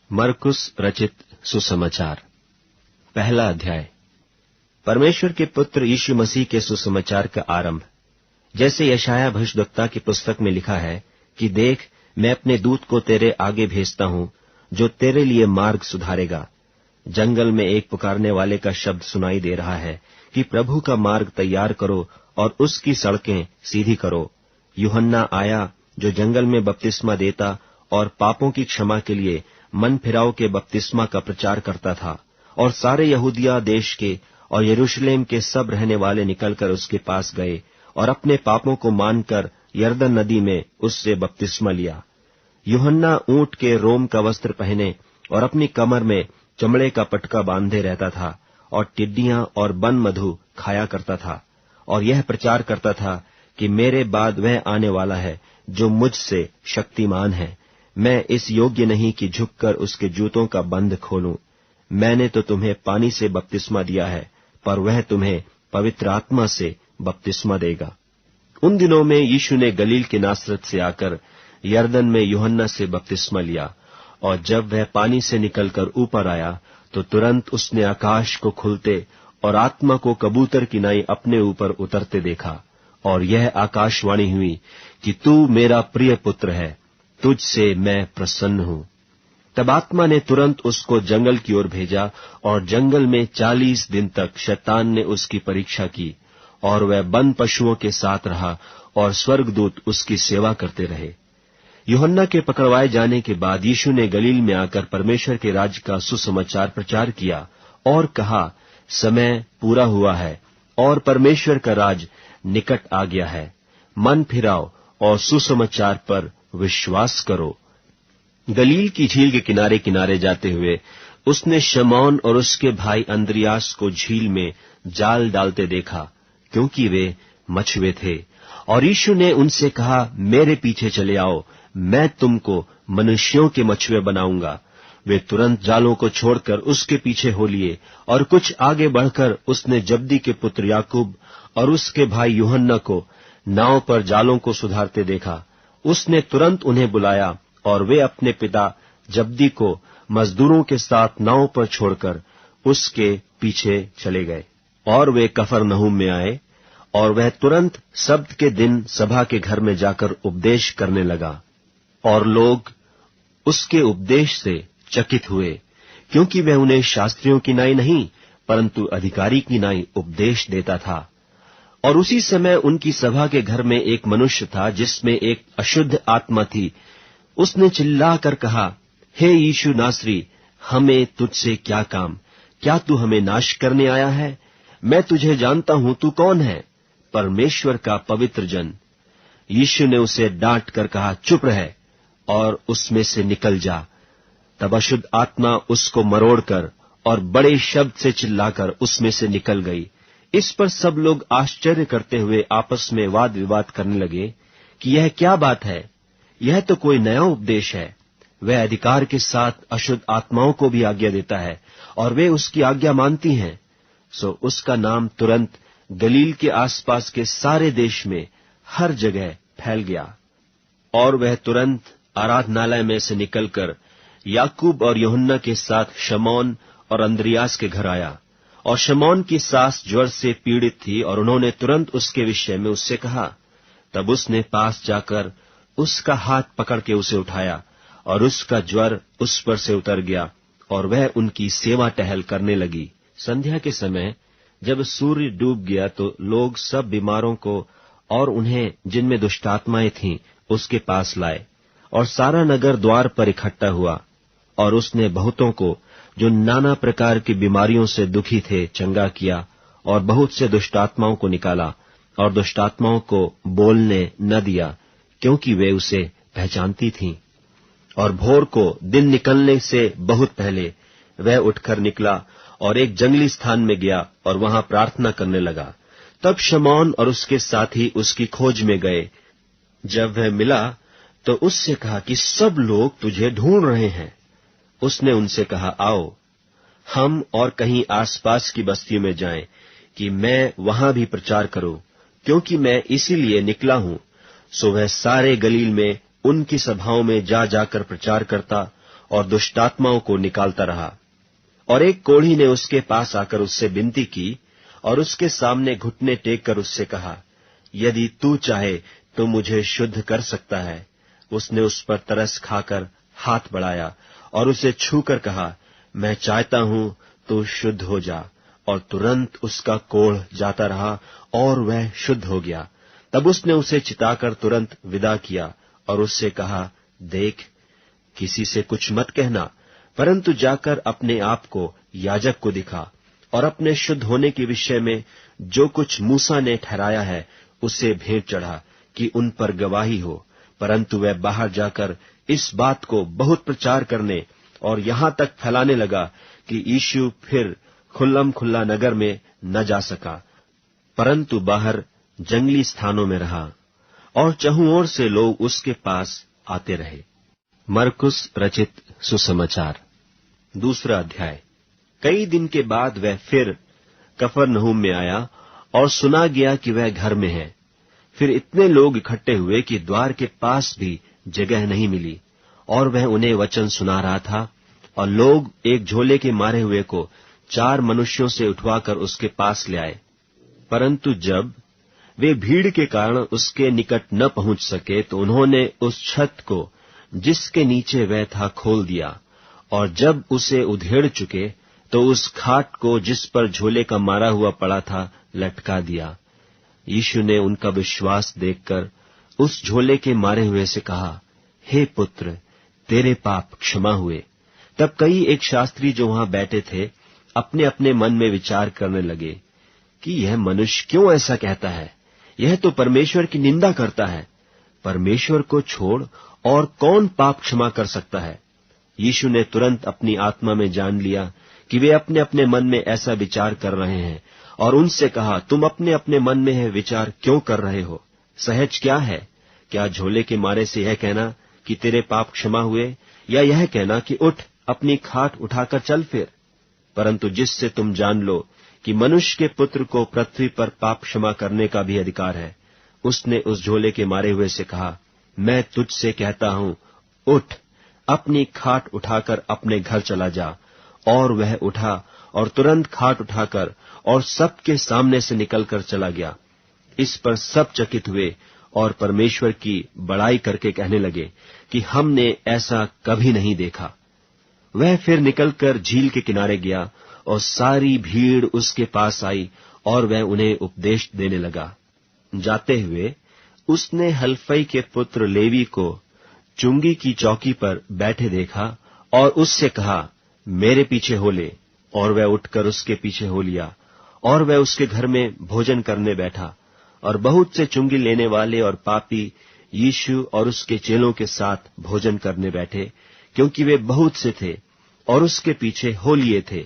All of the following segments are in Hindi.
मरकुस रचित सुसमाचार, पहला अध्याय। परमेश्वर के पुत्र यीशु मसीह के सुसमाचार का आरंभ। जैसे यशायाह भविष्यद्वक्ता की पुस्तक में लिखा है कि देख, मैं अपने दूत को तेरे आगे भेजता हूं, जो तेरे लिए मार्ग सुधारेगा। जंगल में एक पुकारने वाले का शब्द सुनाई दे रहा है कि प्रभु का मार्ग तैयार करो और उसकी सड़कें सीधी करो। यूहन्ना आया, जो जंगल में बपतिस्मा देता और पापों की क्षमा के लिए मन फिराव के बपतिस्मा का प्रचार करता था, और सारे यहूदिया देश के और यरूशलेम के सब रहने वाले निकलकर उसके पास गए और अपने पापों को मानकर यरदन नदी में उससे बपतिस्मा लिया। यूहन्ना ऊंट के रोम का वस्त्र पहने और अपनी कमर में चमड़े का पटका बांधे रहता था, और टिड्डियां और बन मधु खाया करता था, और यह प्रचार करता था कि मेरे बाद वह आने वाला है जो मुझसे शक्तिमान है। मैं इस योग्य नहीं कि झुककर उसके जूतों का बंध खोलूं। मैंने तो तुम्हें पानी से बपतिस्मा दिया है, पर वह तुम्हें पवित्र आत्मा से बपतिस्मा देगा। उन दिनों में यीशु ने गलील के नासरत से आकर यरदन में यूहन्ना से बपतिस्मा लिया, और जब वह पानी से निकलकर ऊपर आया तो तुरंत उसने आकाश को खुलते और आत्मा को कबूतर की नाई अपने ऊपर उतरते देखा, और यह आकाशवाणी हुई कि तू मेरा प्रिय पुत्र है, तुझसे मैं प्रसन्न हूं। तब आत्मा ने तुरंत उसको जंगल की ओर भेजा, और जंगल में 40 दिन तक शैतान ने उसकी परीक्षा की, और वह वन पशुओं के साथ रहा, और स्वर्गदूत उसकी सेवा करते रहे। यूहन्ना के पकड़वाए जाने के बाद यीशु ने गलील में आकर परमेश्वर के राज्य का सुसमाचार प्रचार किया और कहा, समय पूरा हुआ है और परमेश्वर का राज निकट आ गया है। मन फिराओ और सुसमाचार पर विश्वास करो। गलील की झील के किनारे किनारे जाते हुए उसने शमौन और उसके भाई अंद्रियास को झील में जाल डालते देखा, क्योंकि वे मछुए थे। और यीशु ने उनसे कहा, मेरे पीछे चले आओ, मैं तुमको मनुष्यों के मछुए बनाऊंगा। वे तुरंत जालों को छोड़कर उसके पीछे हो लिए, और कुछ आगे बढ़कर उसने जब्दी के पुत्र याकूब और उसके भाई यूहन्ना को नाव पर जालों को सुधारते देखा। उसने तुरंत उन्हें बुलाया, और वे अपने पिता जब्दी को मजदूरों के साथ नाव पर छोड़कर उसके पीछे चले गए। और वे कफरनहूम में आए, और वह तुरंत सब्त के दिन सभा के घर में जाकर उपदेश करने लगा। और लोग उसके उपदेश से चकित हुए, क्योंकि वह उन्हें शास्त्रियों की नाई नहीं, परंतु अधिकारी की नाई उपदेश देता था। और उसी समय उनकी सभा के घर में एक मनुष्य था जिसमें एक अशुद्ध आत्मा थी। उसने चिल्लाकर कहा, हे यीशु नासरी, हमें तुझसे क्या काम? क्या तू हमें नाश करने आया है? मैं तुझे जानता हूं, तू कौन है? परमेश्वर का पवित्र जन। यीशु ने उसे डांट कर कहा, चुप रह और उसमें से निकल जा। तब अशुद्ध आत्मा उसको मरोड़कर और बड़े शब्द से चिल्लाकर उसमें से निकल गई। इस पर सब लोग आश्चर्य करते हुए आपस में वाद विवाद करने लगे कि यह क्या बात है? यह तो कोई नया उपदेश है। वह अधिकार के साथ अशुद्ध आत्माओं को भी आज्ञा देता है, और वे उसकी आज्ञा मानती हैं। सो उसका नाम तुरंत गलील के आसपास के सारे देश में हर जगह फैल गया। और वह तुरंत आराधनालय में से निकलकर याकूब और यूहन्ना के साथ शमौन और अंद्रियास के घर आया। और शमौन की सास ज्वर से पीड़ित थी, और उन्होंने तुरंत उसके विषय में उससे कहा। तब उसने पास जाकर उसका हाथ पकड़ के उसे उठाया, और उसका ज्वर उस पर से उतर गया, और वह उनकी सेवा टहल करने लगी। संध्या के समय जब सूर्य डूब गया तो लोग सब बीमारों को और उन्हें जिनमें दुष्टात्माएं थीं उसके पास लाए, और सारा नगर द्वार पर इकट्ठा हुआ। और उसने बहुतों को जो नाना प्रकार की बीमारियों से दुखी थे चंगा किया, और बहुत से दुष्टात्माओं को निकाला, और दुष्टात्माओं को बोलने न दिया, क्योंकि वे उसे पहचानती थीं। और भोर को दिन निकलने से बहुत पहले वह उठकर निकला और एक जंगली स्थान में गया और वहां प्रार्थना करने लगा। तब शमौन और उसके साथी उसकी खोज में गए। जब वह मिला तो उससे कहा कि सब लोग तुझे ढूंढ रहे हैं। उसने उनसे कहा, आओ हम और कहीं आसपास की बस्तियों में जाएं, कि मैं वहां भी प्रचार करूं, क्योंकि मैं इसीलिए निकला हूं। सो वह सारे गलील में उनकी सभाओं में जा जाकर प्रचार करता और दुष्टात्माओं को निकालता रहा। और एक कोढ़ी ने उसके पास आकर उससे विनती की और उसके सामने घुटने टेक कर उससे कहा, यदि तू चाहे तो मुझे शुद्ध कर सकता है। उसने उस पर तरस खाकर हाथ बढ़ाया और उसे छूकर कहा, मैं चाहता हूं तू शुद्ध हो जा। और तुरंत उसका कोढ़ जाता रहा और वह शुद्ध हो गया। तब उसने उसे चिताकर तुरंत विदा किया और उससे कहा, देख, किसी से कुछ मत कहना, परंतु जाकर अपने आप को याजक को दिखा और अपने शुद्ध होने के विषय में जो कुछ मूसा ने ठहराया है उसे भेंट चढ़ा कि उन पर गवाही हो। परंतु वह बाहर जाकर इस बात को बहुत प्रचार करने और यहां तक फैलाने लगा कि यीशु फिर खुल्लम खुल्ला नगर में न जा सका, परंतु बाहर जंगली स्थानों में रहा और चहुं ओर से लोग उसके पास आते रहे। मरकुस रचित सुसमाचार 2 अध्याय। कई दिन के बाद वह फिर कफरनहूम में आया और सुना गया कि वह घर में है। फिर इतने लोग इकट्ठे हुए कि द्वार के पास भी जगह नहीं मिली, और वह उन्हें वचन सुना रहा था। और लोग एक झोले के मारे हुए को 4 मनुष्यों से उठवाकर उसके पास ले आए। परंतु जब वे भीड़ के कारण उसके निकट न पहुंच सके तो उन्होंने उस छत को जिसके नीचे वह था खोल दिया, और जब उसे उधेड़ चुके तो उस खाट को जिस पर झोले का मारा हुआ पड़ा था लटका दिया। यीशु ने उनका विश्वास देखकर उस झोले के मारे हुए से कहा, हे पुत्र, तेरे पाप क्षमा हुए। तब कई एक शास्त्री जो वहां बैठे थे अपने अपने मन में विचार करने लगे कि यह मनुष्य क्यों ऐसा कहता है, यह तो परमेश्वर की निंदा करता है। परमेश्वर को छोड़ और कौन पाप क्षमा कर सकता है। यीशु ने तुरंत अपनी आत्मा में जान लिया कि वे अपने अपने मन में ऐसा विचार कर रहे हैं, और उनसे कहा, तुम अपने अपने मन में यह विचार क्यों कर रहे हो? सहज क्या है? क्या झोले के मारे से यह कहना कि तेरे पाप क्षमा हुए, या यह कहना कि उठ, अपनी खाट उठाकर चल फिर? परंतु जिससे तुम जान लो कि मनुष्य के पुत्र को पृथ्वी पर पाप क्षमा करने का भी अधिकार है, उसने उस झोले के मारे हुए से कहा, मैं तुझसे कहता हूं, उठ, अपनी खाट उठाकर अपने घर चला जा। और वह उठा और तुरंत खाट उठाकर और सबके सामने से निकलकर चला गया। इस पर सब चकित हुए और परमेश्वर की बड़ाई करके कहने लगे कि हमने ऐसा कभी नहीं देखा। वह फिर निकलकर झील के किनारे गया और सारी भीड़ उसके पास आई और वह उन्हें उपदेश देने लगा। जाते हुए उसने हल्फई के पुत्र लेवी को चुंगी की चौकी पर बैठे देखा और उससे कहा, मेरे पीछे हो ले। और वह उठकर उसके पीछे हो लिया, और वह उसके घर में भोजन करने बैठा। और बहुत से चुंगी लेने वाले और पापी यीशु और उसके चेलों के साथ भोजन करने बैठे, क्योंकि वे बहुत से थे और उसके पीछे हो लिए थे।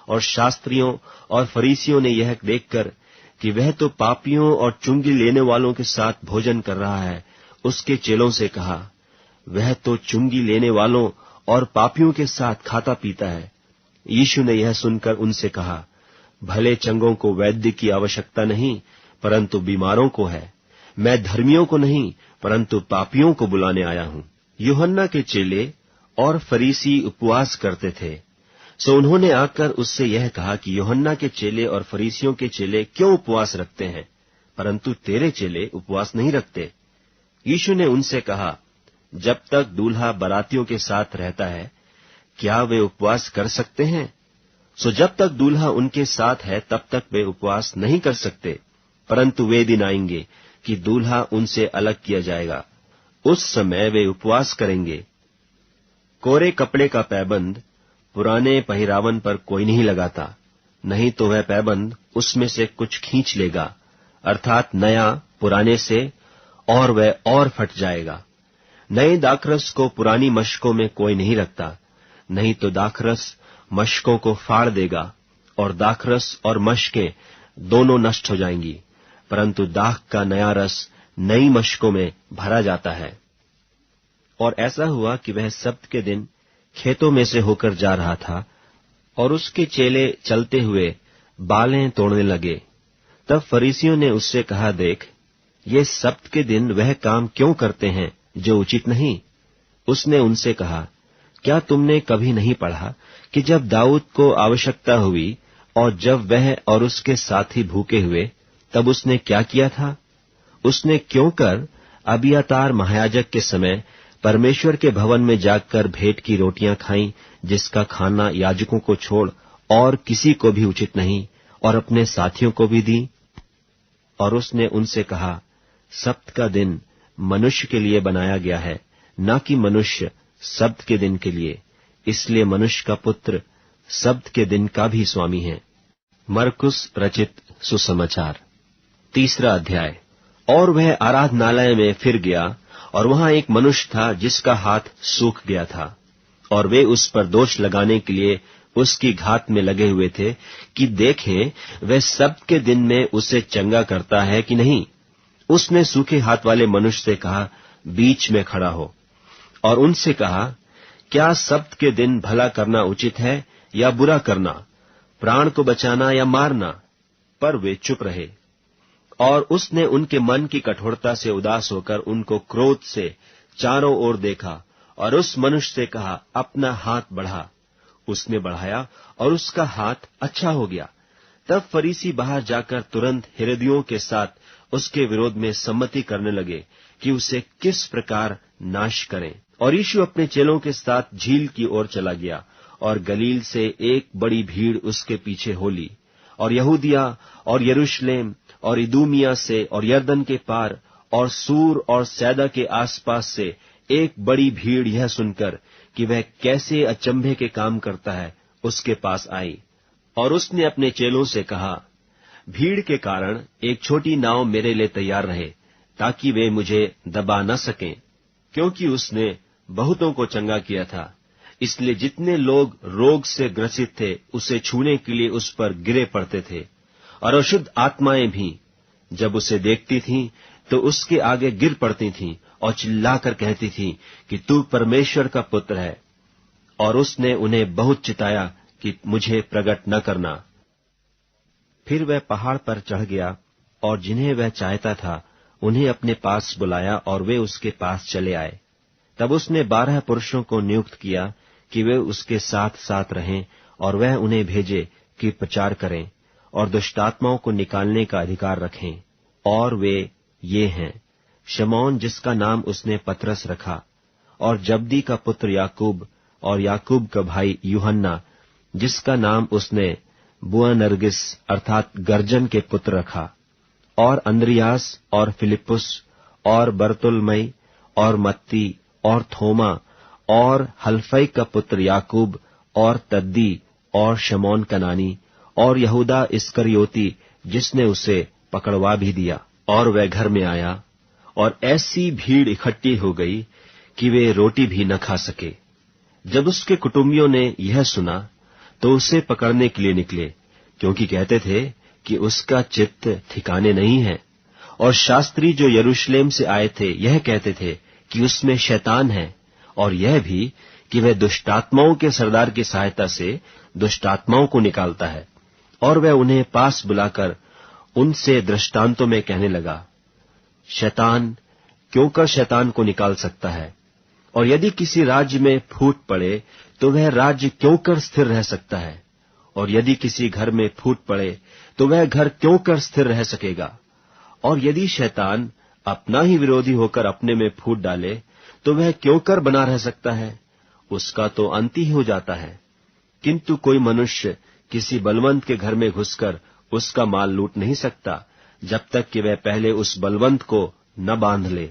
और शास्त्रियों और फरीसियों ने यह देखकर कि वह तो पापियों और चुंगी लेने वालों के साथ भोजन कर रहा है, उसके चेलों से कहा, वह तो चुंगी लेने वालों और पापियों के साथ खाता पीता है। यीशु ने यह सुनकर उनसे कहा, भले चंगों को वैद्य की आवश्यकता नहीं, परंतु बीमारों को है। मैं धर्मियों को नहीं, परंतु पापियों को बुलाने आया हूं। यूहन्ना के चेले और फरीसी उपवास करते थे, सो उन्होंने आकर उससे यह कहा कि यूहन्ना के चेले और फरीसियों के चेले क्यों उपवास रखते हैं, परंतु तेरे चेले उपवास नहीं रखते? यीशु ने उनसे कहा, जब तक दूल्हा बारातियों के साथ रहता है, क्या वे उपवास कर सकते हैं? सो जब तक दूल्हा उनके साथ है तब तक वे उपवास नहीं कर सकते। परंतु वे दिन आएंगे कि दूल्हा उनसे अलग किया जाएगा, उस समय वे उपवास करेंगे। कोरे कपड़े का पैबंद पुराने पहिरावन पर कोई नहीं लगाता, नहीं तो वह पैबंद उसमें से कुछ खींच लेगा, अर्थात नया पुराने से, और वह और फट जाएगा। नए दाखरस को पुरानी मशकों में कोई नहीं रखता, नहीं तो दाखरस मशकों को फाड़ देगा और दाखरस और मशकें दोनों नष्ट हो जाएंगी। परंतु दाख का नया रस नई मशकों में भरा जाता है। और ऐसा हुआ कि वह सब्त के दिन खेतों में से होकर जा रहा था और उसके चेले चलते हुए बालें तोड़ने लगे। तब फरीसियों ने उससे कहा, देख, ये सब्त के दिन वह काम क्यों करते हैं जो उचित नहीं? उसने उनसे कहा, क्या तुमने कभी नहीं पढ़ा कि जब दाऊद को आवश्यकता हुई और जब वह और उसके साथी भूखे हुए, तब उसने क्या किया था? उसने क्यों कर अबियातार महायाजक के समय परमेश्वर के भवन में जाकर भेंट की रोटियां खाईं, जिसका खाना याजकों को छोड़ और किसी को भी उचित नहीं, और अपने साथियों को भी दी। और उसने उनसे कहा, सब्त का दिन मनुष्य के लिए बनाया गया है, न कि मनुष्य सब्त के दिन के लिए। इसलिए मनुष्य का पुत्र सब्त के दिन का भी स्वामी है। मरकुस रचित सुसमाचार 3 अध्याय। और वह आराधनालय में फिर गया, और वहां एक मनुष्य था जिसका हाथ सूख गया था, और वे उस पर दोष लगाने के लिए उसकी घात में लगे हुए थे कि देखें वह सब्त के दिन में उसे चंगा करता है कि नहीं। उसने सूखे हाथ वाले मनुष्य से कहा, बीच में खड़ा हो, और उनसे कहा, क्या सब्त के दिन भला करना उचित है या बुरा करना, प्राण को बचाना या मारना? पर वे चुप रहे। और उसने उनके मन की कठोरता से उदास होकर उनको क्रोध से चारों ओर देखा, और उस मनुष्य से कहा, अपना हाथ बढ़ा। उसने बढ़ाया, और उसका हाथ अच्छा हो गया। तब फरीसी बाहर जाकर तुरंत हेरोदियों के साथ उसके विरोध में सम्मति करने लगे कि उसे किस प्रकार नाश करें। और यीशु अपने चेलों के साथ झील की ओर चला गया, और गलील से एक बड़ी भीड़ उसके पीछे हो ली, और यहूदिया और यरूशलेम और इदूमिया से और यरदन के पार और सूर और सैदा के आसपास से एक बड़ी भीड़ यह सुनकर कि वह कैसे अचंभे के काम करता है, उसके पास आई। और उसने अपने चेलों से कहा, भीड़ के कारण एक छोटी नाव मेरे लिए तैयार रहे, ताकि वे मुझे दबा न सकें, क्योंकि उसने बहुतों को चंगा किया था। इसलिए जितने लोग रोग से ग्रसित थे, उसे छूने के लिए उस पर गिरे पड़ते थे। और अशुद्ध आत्माएं भी जब उसे देखती थीं, तो उसके आगे गिर पड़ती थीं और चिल्लाकर कहती थीं कि तू परमेश्वर का पुत्र है। और उसने उन्हें बहुत चिताया कि मुझे प्रकट न करना। फिर वह पहाड़ पर चढ़ गया, और जिन्हें वह चाहता था उन्हें अपने पास बुलाया, और वे उसके पास चले आए। तब उसने 12 पुरुषों को नियुक्त किया कि वे उसके साथ साथ रहें, और वह उन्हें भेजे कि प्रचार करें और दुष्टात्माओं को निकालने का अधिकार रखें। और वे ये हैं, शमौन जिसका नाम उसने पतरस रखा, और जब्दी का पुत्र याकूब, और याकूब का भाई यूहन्ना जिसका नाम उसने बुअनर्गिस अर्थात गर्जन के पुत्र रखा, और अंद्रियास और फिलिपुस और बरतुलमई और मत्ती और थोमा और हल्फई का पुत्र याकूब और तद्दी और शमौन कनानी और यहूदा इस्करियोती जिसने उसे पकड़वा भी दिया। और वह घर में आया, और ऐसी भीड़ इकट्ठी हो गई कि वे रोटी भी न खा सके। जब उसके कुटुंबियों ने यह सुना तो उसे पकड़ने के लिए निकले, क्योंकि कहते थे कि उसका चित्त ठिकाने नहीं है। और शास्त्री जो यरूशलेम से आए थे यह कहते थे कि उसमें शैतान है, और यह भी कि वह दुष्टात्माओं के सरदार की सहायता से दुष्टात्माओं को निकालता है। और वह उन्हें पास बुलाकर उनसे दृष्टांतों में कहने लगा, शैतान क्यों कर शैतान को निकाल सकता है, और यदि किसी राज्य में फूट पड़े तो वह राज्य क्यों कर स्थिर रह सकता है, और यदि किसी घर में फूट पड़े तो वह घर क्यों कर स्थिर रह सकेगा। और यदि शैतान अपना ही विरोधी होकर अपने में फूट डाले तो वह क्यों कर बना रह सकता है, उसका तो अंत ही हो जाता है। किंतु कोई मनुष्य किसी बलवंत के घर में घुसकर उसका माल लूट नहीं सकता, जब तक कि वह पहले उस बलवंत को न बांध ले,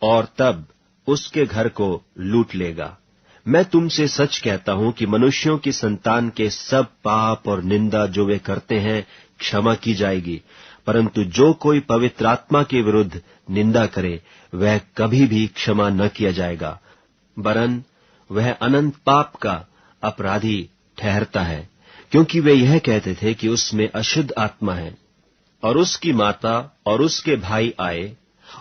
और तब उसके घर को लूट लेगा। मैं तुमसे सच कहता हूं कि मनुष्यों की संतान के सब पाप और निंदा जो वे करते हैं क्षमा की जाएगी, परंतु जो कोई पवित्र आत्मा के विरुद्ध निंदा करे वह कभी भी क्षमा न किया जाएगा, वरन वह अनंत पाप का अपराधी ठहरता है। क्योंकि वे यह कहते थे कि उसमें अशुद्ध आत्मा है। और उसकी माता और उसके भाई आए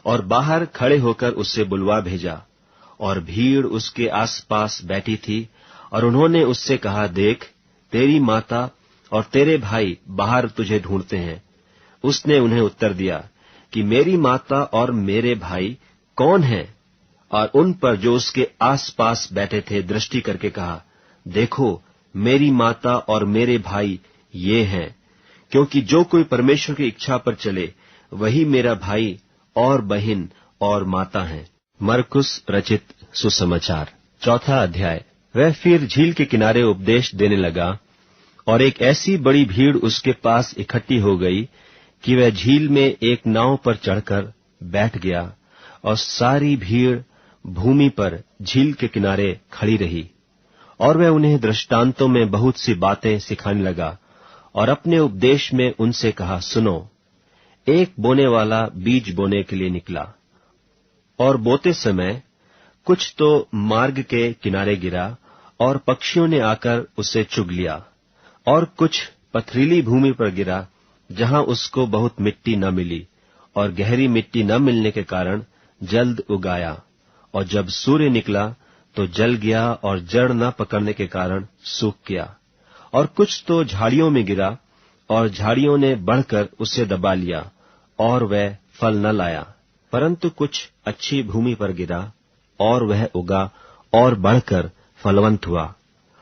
और बाहर खड़े होकर उससे बुलवा भेजा, और भीड़ उसके आसपास बैठी थी। और उन्होंने उससे कहा, देख, तेरी माता और तेरे भाई बाहर तुझे ढूंढते हैं। उसने उन्हें उत्तर दिया कि मेरी माता और मेरे भाई कौन हैं, और उन पर जो उसके आसपास बैठे थे दृष्टि करके कहा, देखो, मेरी माता और मेरे भाई ये हैं, क्योंकि जो कोई परमेश्वर की इच्छा पर चले वही मेरा भाई और बहन और माता है। मरकुस रचित सुसमाचार 4 अध्याय। वह फिर झील के किनारे उपदेश देने लगा, और एक ऐसी बड़ी भीड़ उसके पास इकट्ठी हो गई कि वह झील में एक नाव पर चढ़कर बैठ गया, और सारी भीड़ भूमि पर झील के किनारे खड़ी रही। और वह उन्हें दृष्टांतों में बहुत सी बातें सिखाने लगा, और अपने उपदेश में उनसे कहा, सुनो, एक बोने वाला बीज बोने के लिए निकला, और बोते समय कुछ तो मार्ग के किनारे गिरा, और पक्षियों ने आकर उसे चुग लिया, और कुछ पथरीली भूमि पर गिरा, जहां उसको बहुत मिट्टी न मिली, और गहरी मिट्टी न मिलने के कारण जल्द उगाया, और जब सूर्य निकला तो जल गया, और जड़ न पकड़ने के कारण सूख गया। और कुछ तो झाड़ियों में गिरा, और झाड़ियों ने बढ़कर उसे दबा लिया, और वह फल न लाया। परंतु कुछ अच्छी भूमि पर गिरा, और वह उगा और बढ़कर फलवंत हुआ,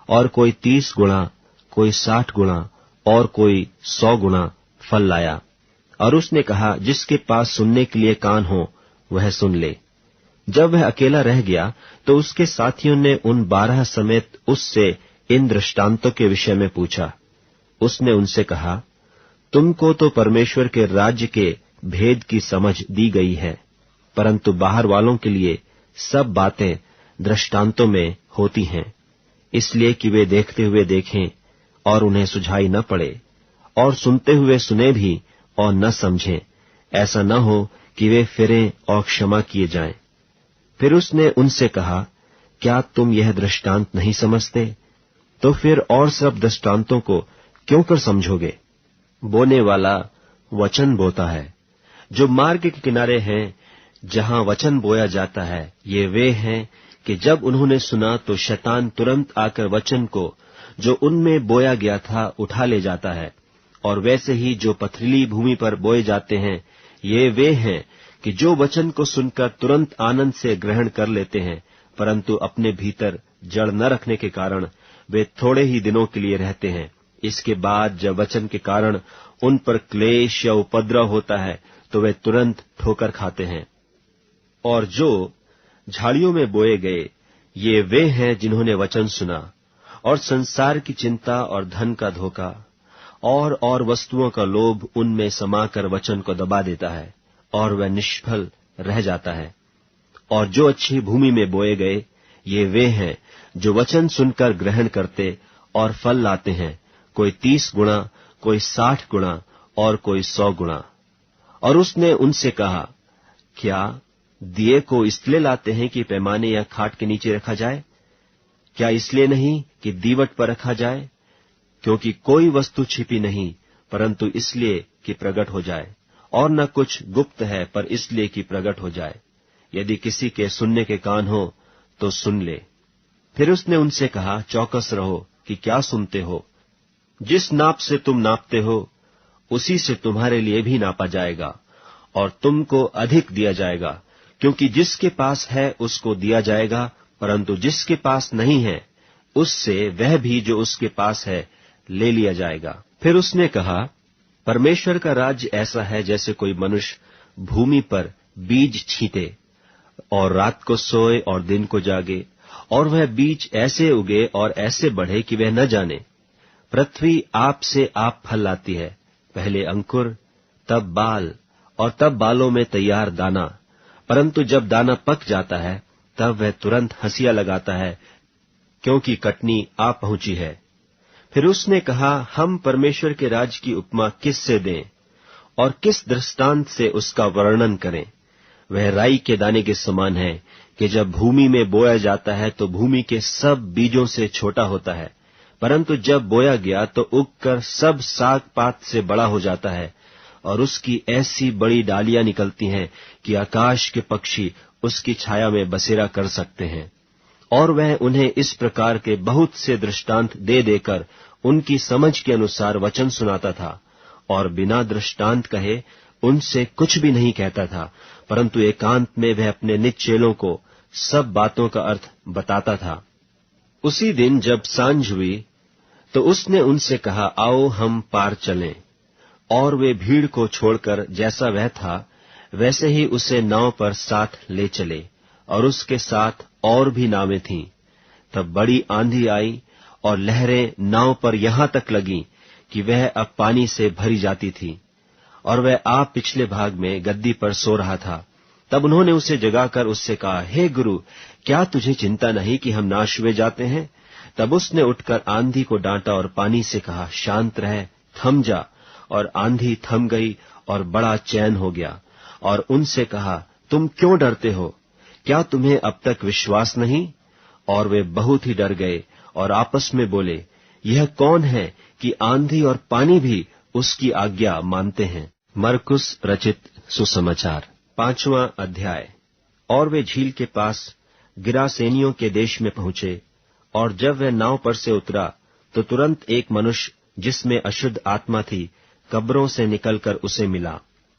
और कोई 30 गुणा, कोई 60 गुणा, और कोई 100 गुणा फल लाया। और उसने कहा, जिसके पास सुनने के लिए कान हो वह सुन ले। जब वह अकेला रह गया तो उसके साथियों ने उन 12 समेत उससे इन दृष्टांतों के विषय में पूछा। उसने उनसे कहा, तुमको तो परमेश्वर के राज्य के भेद की समझ दी गई है, परंतु बाहर वालों के लिए सब बातें दृष्टांतों में होती हैं, इसलिए कि वे देखते हुए देखें और उन्हें सुझाई न पड़े, और सुनते हुए सुने भी और न समझें, ऐसा न हो कि वे फिरें और क्षमा किए जाएं। फिर उसने उनसे कहा, क्या तुम यह दृष्टांत नहीं समझते? तो फिर और सब दृष्टांतों को क्यों कर समझोगे? बोने वाला वचन बोता है। जो मार्ग के किनारे हैं, जहां वचन बोया जाता है, ये वे हैं कि जब उन्होंने सुना तो शैतान तुरंत आकर वचन को जो उनमें बोया गया था उठा ले जाता है। और वैसे ही जो पथरीली भूमि पर बोए जाते हैं, ये वे हैं कि जो वचन को सुनकर तुरंत आनंद से ग्रहण कर लेते हैं, परंतु अपने भीतर जड़ न रखने के कारण वे थोड़े ही दिनों के लिए रहते हैं। इसके बाद जब वचन के कारण उन पर क्लेश या उपद्रव होता है तो वे तुरंत ठोकर खाते हैं। और जो झाड़ियों में बोए गए, ये वे हैं जिन्होंने वचन सुना, और संसार की चिंता और धन का धोखा और वस्तुओं का लोभ उनमें समाकर वचन को दबा देता है, और वह निष्फल रह जाता है। और जो अच्छी भूमि में बोए गए, ये वे हैं जो वचन सुनकर ग्रहण करते और फल लाते हैं, कोई 30 गुणा, कोई 60 गुणा, और कोई 100 गुणा। और उसने उनसे कहा, क्या दिए को इसलिए लाते हैं कि पैमाने या खाट के नीचे रखा जाए? क्या इसलिए नहीं कि दीवट पर रखा जाए? क्योंकि कोई वस्तु छिपी नहीं, परंतु इसलिए कि प्रकट हो जाए, और न कुछ गुप्त है, पर इसलिए कि प्रकट हो जाए। यदि किसी के सुनने के कान हो तो सुन ले। फिर उसने उनसे कहा, चौकस रहो कि क्या सुनते हो। जिस नाप से तुम नापते हो, उसी से तुम्हारे लिए भी नापा जाएगा, और तुमको अधिक दिया जाएगा। क्योंकि जिसके पास है उसको दिया जाएगा, परंतु जिसके पास नहीं है, उससे वह भी जो उसके पास है ले लिया जाएगा। फिर उसने कहा, परमेश्वर का राज्य ऐसा है जैसे कोई मनुष्य भूमि पर बीज छींटे, और रात को सोए और दिन को जागे, और वह बीज ऐसे उगे और ऐसे बढ़े कि वह न जाने। पृथ्वी आप से आप फल लाती है, पहले अंकुर, तब बाल, और तब बालों में तैयार दाना। परंतु जब दाना पक जाता है, तब वह तुरंत हंसिया लगाता है, क्योंकि कटनी आ पहुंची है। फिर उसने कहा, हम परमेश्वर के राज्य की उपमा किस से दें, और किस दृष्टांत से उसका वर्णन करें? वह राई के दाने के समान है कि जब भूमि में बोया जाता है तो भूमि के सब बीजों से छोटा होता है, परंतु जब बोया गया तो उगकर सब साग पात से बड़ा हो जाता है, और उसकी ऐसी बड़ी डालियां निकलती हैं कि आकाश के पक्षी उसकी छाया में बसेरा कर सकते हैं। और वह उन्हें इस प्रकार के बहुत से दृष्टांत दे देकर उनकी समझ के अनुसार वचन सुनाता था, और बिना दृष्टांत कहे उनसे कुछ भी नहीं कहता था, परंतु एकांत में वह अपने निज चेलों को सब बातों का अर्थ बताता था। उसी दिन जब सांझ हुई तो उसने उनसे कहा, आओ हम पार चलें। और वे भीड़ को छोड़कर जैसा वह था वैसे ही उसे नाव पर साथ ले चले, और उसके साथ और भी नावें थीं। तब बड़ी आंधी आई और लहरें नाव पर यहां तक लगीं कि वह अब पानी से भरी जाती थी, और वह आप पिछले भाग में गद्दी पर सो रहा था। तब उन्होंने उसे जगाकर उससे कहा, हे गुरु, क्या तुझे चिंता नहीं कि हम नाश हुए जाते हैं? तब उसने उठकर आंधी को डांटा और पानी से कहा, शांत रह, थम जा। और आंधी थम गई और बड़ा चैन हो गया। और उनसे कहा, तुम क्यों डरते हो? क्या तुम्हें अब तक विश्वास नहीं? और वे बहुत ही डर गए और आपस में बोले, यह कौन है कि आंधी और पानी भी उसकी आज्ञा मानते हैं? मरकुस रचित सुसमाचार 5वां अध्याय। और वे झील के पास गिरासेनियों के देश में पहुंचे, और जब वह नाव पर से उतरा तो तुरंत एक मनुष्य जिसमें अशुद्ध आत्मा थी कब्रों से निकलकर उसे मिला।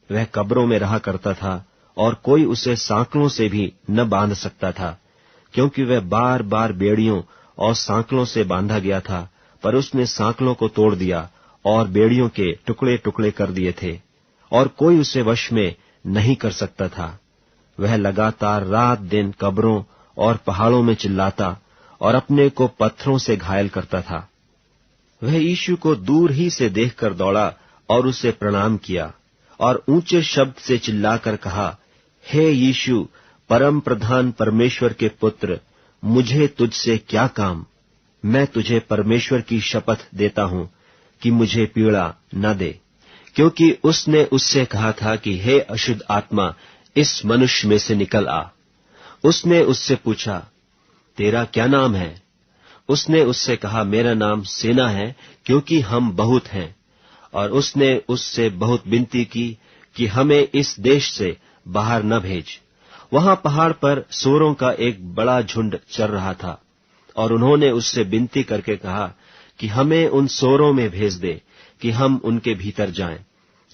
वह कब्रों में रहा करता था और कोई उसे सांकलों से भी न बांध सकता था, क्योंकि वह बार बार बेड़ियों और सांकलों से बांधा गया था। पर उसने सांकलों को तोड़ दिया और बेड़ियों के टुकड़े टुकड़े कर दिए थे, और कोई उसे वश में नहीं कर सकता था। वह लगातार रात दिन कब्रों और पहाड़ों में चिल्लाता और अपने को पत्थरों से घायल करता था। वह यीशु को दूर ही से देखकर दौड़ा और उसे प्रणाम किया, और ऊंचे शब्द से चिल्लाकर कहा, हे यीशु, परम प्रधान परमेश्वर के पुत्र, मुझे तुझसे क्या काम? मैं तुझे परमेश्वर की शपथ देता हूं कि मुझे पीड़ा न दे। क्योंकि उसने उससे कहा था कि हे अशुद्ध आत्मा, इस मनुष्य में से निकल आ। उसने उससे पूछा, तेरा क्या नाम है? उसने उससे कहा, मेरा नाम सेना है, क्योंकि हम बहुत हैं। और उसने उससे बहुत विनती की कि हमें इस देश से बाहर न भेज। वहां पहाड़ पर सूअरों का एक बड़ा झुंड चर रहा था, और उन्होंने उससे विनती करके कहा कि हमें उन सूअरों में भेज दे कि हम उनके भीतर जाएं।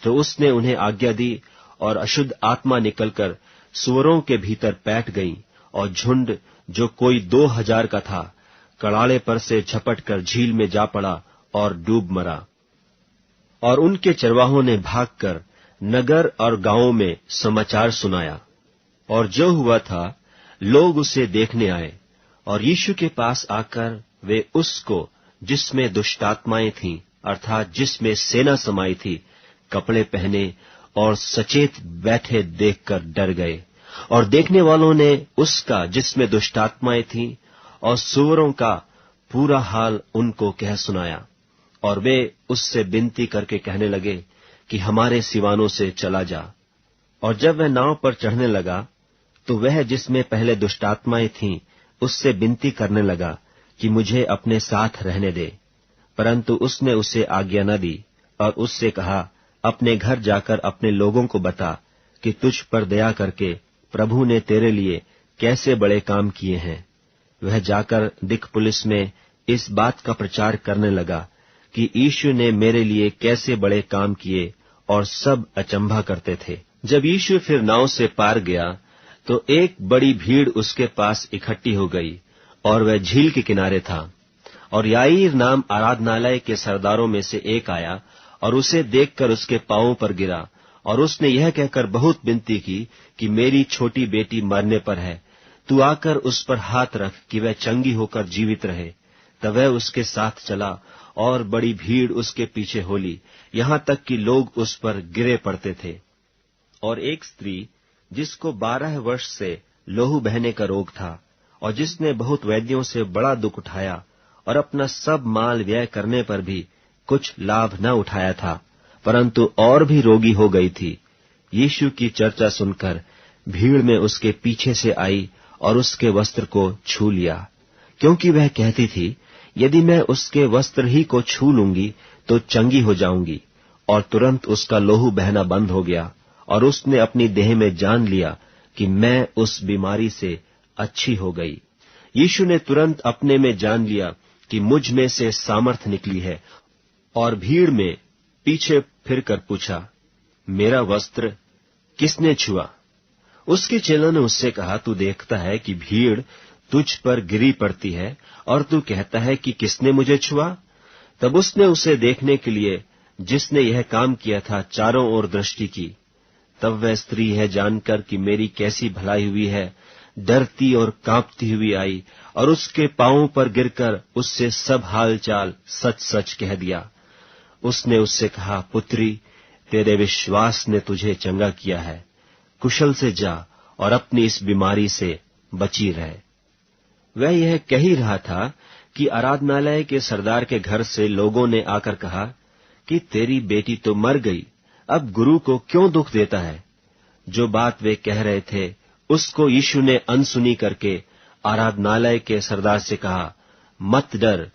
तो उसने उन्हें आज्ञा दी, और अशुद्ध आत्मा निकलकर सूअरों के भीतर बैठ गई, और झुंड जो कोई 2000 का था कड़ाड़े पर से झपटकर झील में जा पड़ा और डूब मरा। और उनके चरवाहों ने भागकर नगर और गांवों में समाचार सुनाया। और जो हुआ था लोग उसे देखने आए, और यीशु के पास आकर वे उसको जिसमें दुष्टात्माएं थीं, अर्थात जिसमें सेना समाई थी, कपड़े पहने और सचेत बैठे देखकर डर गए। और देखने वालों ने उसका जिसमें दुष्टात्माएं थीं और सूअरों का पूरा हाल उनको कह सुनाया। और वे उससे विनती करके कहने लगे कि हमारे सिवानों से चला जा। और जब वह नाव पर चढ़ने लगा तो वह जिसमें पहले दुष्टात्माएं थीं उससे विनती करने लगा कि मुझे अपने साथ रहने दे। परंतु उसने उसे आज्ञा न दी, और उससे कहा, अपने घर जाकर अपने लोगों को बता कि तुझ पर दया करके प्रभु ने तेरे लिए कैसे बड़े काम किए हैं। वह जाकर दिकपुलिस में इस बात का प्रचार करने लगा कि यीशु ने मेरे लिए कैसे बड़े काम किए, और सब अचंभा करते थे। जब यीशु फिर नाव से पार गया तो एक बड़ी भीड़ उसके पास इकट्ठी हो गई, और वह झील के किनारे था। और याईर नाम आराधनालय के सरदारों में से एक आया और उसे देखकर उसके पांवों पर गिरा, और उसने यह कहकर बहुत विनती की कि मेरी छोटी बेटी मरने पर है, तू आकर उस पर हाथ रख कि वह चंगी होकर जीवित रहे। तब वह उसके साथ चला, और बड़ी भीड़ उसके पीछे हो ली, यहां तक कि लोग उस पर गिरे पड़ते थे। और एक स्त्री जिसको 12 वर्ष से लहू बहने का रोग था, और जिसने बहुत वैद्यों से बड़ा दुख उठाया और अपना सब माल व्यय करने पर भी कुछ लाभ न उठाया था, परंतु और भी रोगी हो गई थी, यीशु की चर्चा सुनकर भीड़ में उसके पीछे से आई और उसके वस्त्र को छू लिया, क्योंकि वह कहती थी, यदि मैं उसके वस्त्र ही को छू लूंगी तो चंगी हो जाऊंगी। और तुरंत उसका लहू बहना बंद हो गया, और उसने अपनी देह में जान लिया कि मैं उस बीमारी से अच्छी हो गई। यीशु ने तुरंत अपने में जान लिया कि मुझ में से सामर्थ निकली है, और भीड़ में पीछे फिरकर पूछा, मेरा वस्त्र किसने छुआ? उसके चेलों ने उससे कहा, तू देखता है कि भीड़ तुझ पर गिरी पड़ती है और तू कहता है कि किसने मुझे छुआ? तब उसने उसे देखने के लिए जिसने यह काम किया था चारों ओर दृष्टि की। तब वह स्त्री है जानकर कि मेरी कैसी भलाई हुई है, डरती और कांपती हुई आई और उसके पांवों पर गिरकर उससे सब हाल चाल सच सच कह दिया। उसने उससे कहा, पुत्री, तेरे विश्वास ने तुझे चंगा किया है, कुशल से जा और अपनी इस बीमारी से बची रहे। वह यह कह ही रहा था कि आराधनालय के सरदार के घर से लोगों ने आकर कहा कि तेरी बेटी तो मर गई, अब गुरु को क्यों दुख देता है? जो बात वे कह रहे थे उसको यीशु ने अनसुनी करके आराधनालय के सरदार से कहा, मत डर,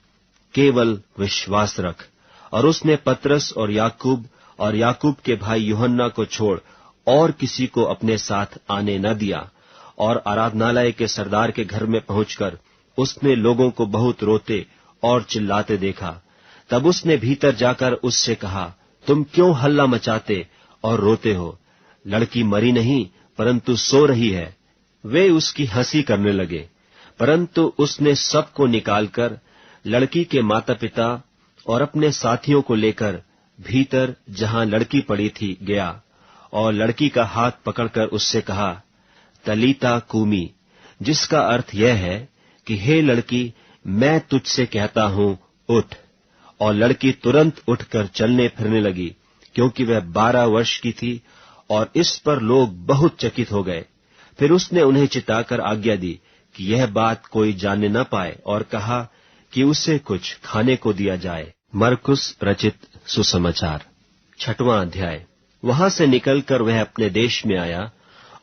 केवल विश्वास रख। और उसने पतरस और याकूब के भाई यूहन्ना को छोड़ और किसी को अपने साथ आने न दिया। और आराधनालय के सरदार के घर में पहुंचकर उसने लोगों को बहुत रोते और चिल्लाते देखा। तब उसने भीतर जाकर उससे कहा, तुम क्यों हल्ला मचाते और रोते हो? लड़की मरी नहीं परंतु सो रही है। वे उसकी हंसी करने लगे, परंतु उसने सबको निकालकर लड़की के माता पिता और अपने साथियों को लेकर भीतर जहां लड़की पड़ी थी गया और लड़की का हाथ पकड़कर उससे कहा, तलीता कूमी, जिसका अर्थ यह है कि हे लड़की, मैं तुझसे कहता हूं, उठ। और लड़की तुरंत उठकर चलने फिरने लगी, क्योंकि वह 12 वर्ष की थी। और इस पर लोग बहुत चकित हो गए। फिर उसने उन्हें चिताकर आज्ञा दी कि यह बात कोई जानने न पाए और कहा कि उसे कुछ खाने को दिया जाए। मरकुस रचित सुसमाचार 6वां अध्याय। वहां से निकलकर वह अपने देश में आया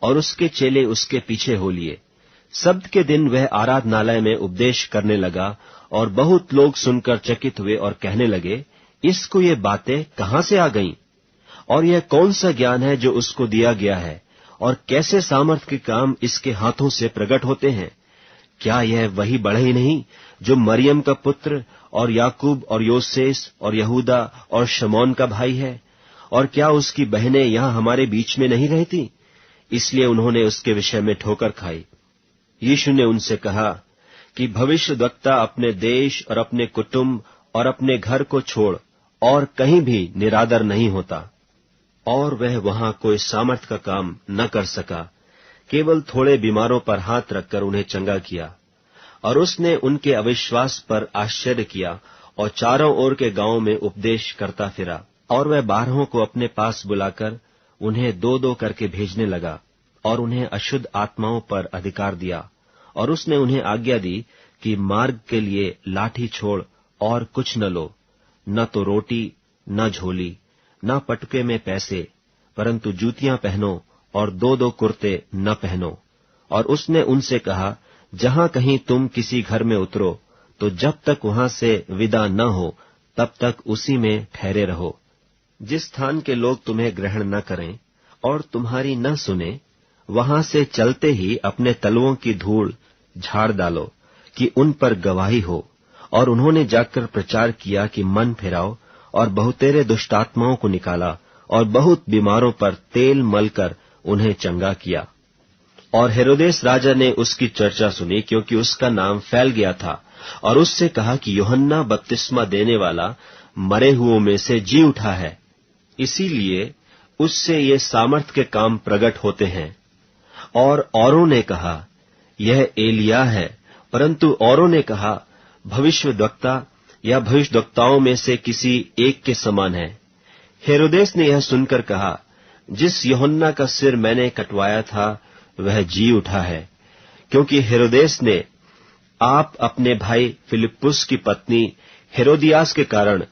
और उसके चेले उसके पीछे हो लिए। सब्त के दिन वह आराधनालय में उपदेश करने लगा और बहुत लोग सुनकर चकित हुए और कहने लगे, इसको ये बातें कहां से आ गईं? और यह कौन सा ज्ञान है जो उसको दिया गया है? और कैसे सामर्थ के काम इसके हाथों से प्रकट होते हैं? क्या यह वही बढ़ई नहीं जो मरियम का पुत्र और याकूब और योसेस और यहूदा और शमौन का भाई है? और क्या उसकी बहनें यहां हमारे बीच में नहीं रहती? इसलिए उन्होंने उसके विषय में ठोकर खाई। यीशु ने उनसे कहा कि भविष्यद्वक्ता अपने देश और अपने कुटुंब और अपने घर को छोड़ और कहीं भी निरादर नहीं होता। और वह वहां कोई सामर्थ का काम न कर सका, केवल थोड़े बीमारों पर हाथ रखकर उन्हें चंगा किया। और उसने उनके अविश्वास पर आश्चर्य किया और चारों ओर के गांवों में उपदेश करता फिरा। और वह 12 को अपने पास बुलाकर उन्हें 2-2 करके भेजने लगा और उन्हें अशुद्ध आत्माओं पर अधिकार दिया। और उसने उन्हें आज्ञा दी कि मार्ग के लिए लाठी छोड़ और कुछ न लो, न तो रोटी, न झोली, न पटके में पैसे, परंतु जूतियां पहनो और 2-2 कुर्ते न पहनो। और उसने उनसे कहा, जहां कहीं तुम किसी घर में उतरो तो जब तक वहां से विदा न हो तब तक उसी में ठहरे रहो। जिस स्थान के लोग तुम्हें ग्रहण न करें और तुम्हारी न सुने, वहां से चलते ही अपने तलवों की धूल झाड़ डालो कि उन पर गवाही हो। और उन्होंने जाकर प्रचार किया कि मन फिराओ, और बहुतेरे दुष्टात्माओं को निकाला और बहुत बीमारों पर तेल मलकर उन्हें चंगा किया। और हेरोदेस राजा ने उसकी चर्चा सुनी, क्योंकि उसका नाम फैल गया था, और उससे कहा कि यूहन्ना बपतिस्मा देने वाला मरे हुओं में से जी उठा है, इसीलिए उससे ये सामर्थ के काम प्रकट होते हैं। और औरों ने कहा, यह एलिया है, परंतु औरों ने कहा, भविष्यद्वक्ता या भविष्यद्वक्ताओं में से किसी एक के समान है। हेरोदेस ने यह सुनकर कहा, जिस यूहन्ना का सिर मैंने कटवाया था वह जी उठा है। क्योंकि हेरोदेस ने आप अपने भाई फिलिप्पुस की पत्नी हेरोदियास के कारण,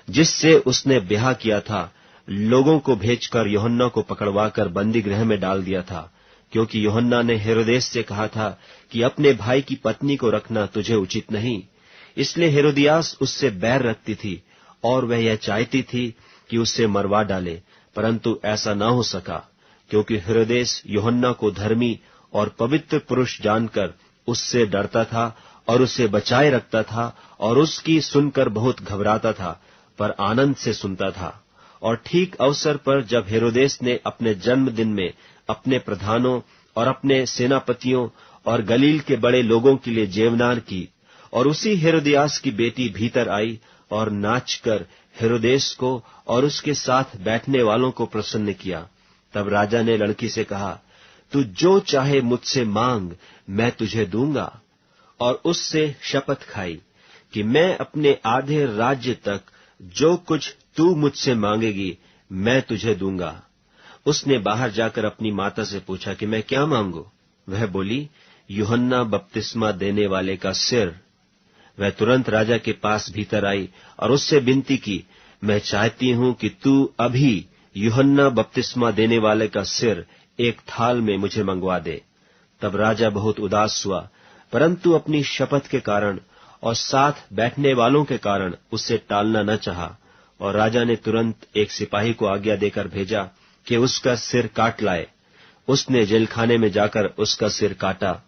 जिससे उसने ब्याह किया था, लोगों को भेजकर यूहन्ना को पकड़वाकर बंदी गृह में डाल दिया था। क्योंकि यूहन्ना ने हेरोदेस से कहा था कि अपने भाई की पत्नी को रखना तुझे उचित नहीं। इसलिए हेरोदियास उससे बैर रखती थी और वह यह चाहती थी कि उससे मरवा डाले, परंतु ऐसा न हो सका, क्योंकि हेरोदेस यूहन्ना को धर्मी और पवित्र पुरुष जानकर उससे डरता था और उसे बचाए रखता था और उसकी सुनकर बहुत घबराता था, पर आनंद से सुनता था। और ठीक अवसर पर जब हेरोदेस ने अपने जन्मदिन में अपने प्रधानों और अपने सेनापतियों और गलील के बड़े लोगों के लिए जेवनार की। और उसी हेरोदियास की बेटी भीतर आई और नाचकर हेरोदेस को और उसके साथ बैठने वालों को प्रसन्न किया। तब राजा ने लड़की से कहा, तू जो चाहे मुझसे मांग, मैं तुझे दूंगा। और उससे शपथ खाई कि मैं अपने आधे राज्य तक जो कुछ तू मुझसे मांगेगी मैं तुझे दूंगा। उसने बाहर जाकर अपनी माता से पूछा कि मैं क्या मांगू? वह बोली, यूहन्ना बपतिस्मा देने वाले का सिर। वह तुरंत राजा के पास भीतर आई और उससे विनती की, मैं चाहती हूं कि तू अभी यूहन्ना बपतिस्मा देने वाले का सिर एक थाल में मुझे मंगवा दे। तब राजा बहुत उदास हुआ, परंतु अपनी शपथ के कारण और साथ बैठने वालों के कारण उसे टालना न चाहा। और राजा ने तुरंत एक सिपाही को आज्ञा देकर भेजा कि उसका सिर काट लाए। उसने जेलखाने में जाकर उसका सिर काटा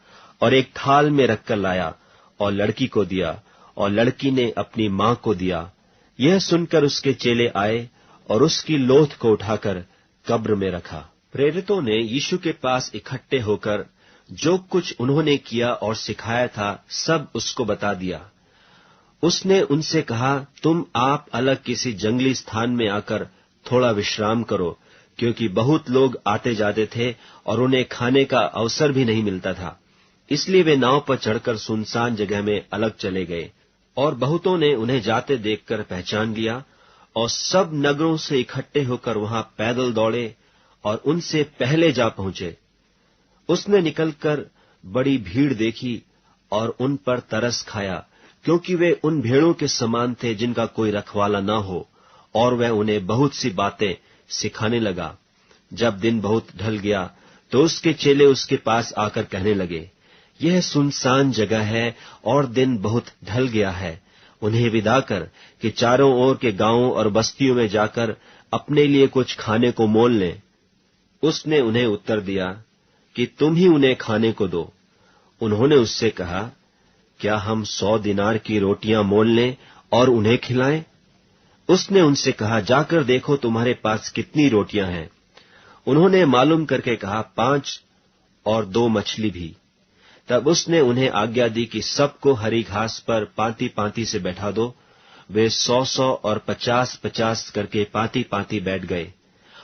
और एक थाल में रखकर लाया और लड़की को दिया, और लड़की ने अपनी मां को दिया। यह सुनकर उसके चेले आए और उसकी लोथ को उठाकर कब्र में रखा। प्रेरितों ने यीशु के पास इकट्ठे होकर जो कुछ उन्होंने किया और सिखाया था सब उसको बता दिया। उसने उनसे कहा, तुम आप अलग किसी जंगली स्थान में आकर थोड़ा विश्राम करो, क्योंकि बहुत लोग आते जाते थे और उन्हें खाने का अवसर भी नहीं मिलता था। इसलिए वे नाव पर चढ़कर सुनसान जगह में अलग चले गए। और बहुतों ने उन्हें जाते देखकर पहचान लिया और सब नगरों से इकट्ठे होकर वहां पैदल दौड़े और उनसे पहले जा पहुंचे। उसने निकलकर बड़ी भीड़ देखी और उन पर तरस खाया, क्योंकि वे उन भेड़ों के समान थे जिनका कोई रखवाला न हो, और वह उन्हें बहुत सी बातें सिखाने लगा। जब दिन बहुत ढल गया तो उसके चेले उसके पास आकर कहने लगे, यह सुनसान जगह है और दिन बहुत ढल गया है, उन्हें विदा कर कि चारों ओर के गांवों और बस्तियों में जाकर अपने लिए कुछ खाने को मोल लें। उसने उन्हें उत्तर दिया कि तुम ही उन्हें खाने को दो। उन्होंने उससे कहा, क्या हम 100 दिनार की रोटियां मोल लें और उन्हें खिलाएं? उसने उनसे कहा, जाकर देखो तुम्हारे पास कितनी रोटियां हैं। उन्होंने मालूम करके कहा, 5 और 2 मछली भी। तब उसने उन्हें आज्ञा दी कि सबको हरी घास पर पांति पांति से बैठा दो। वे 100 और 50 करके पांति पांति बैठ गए।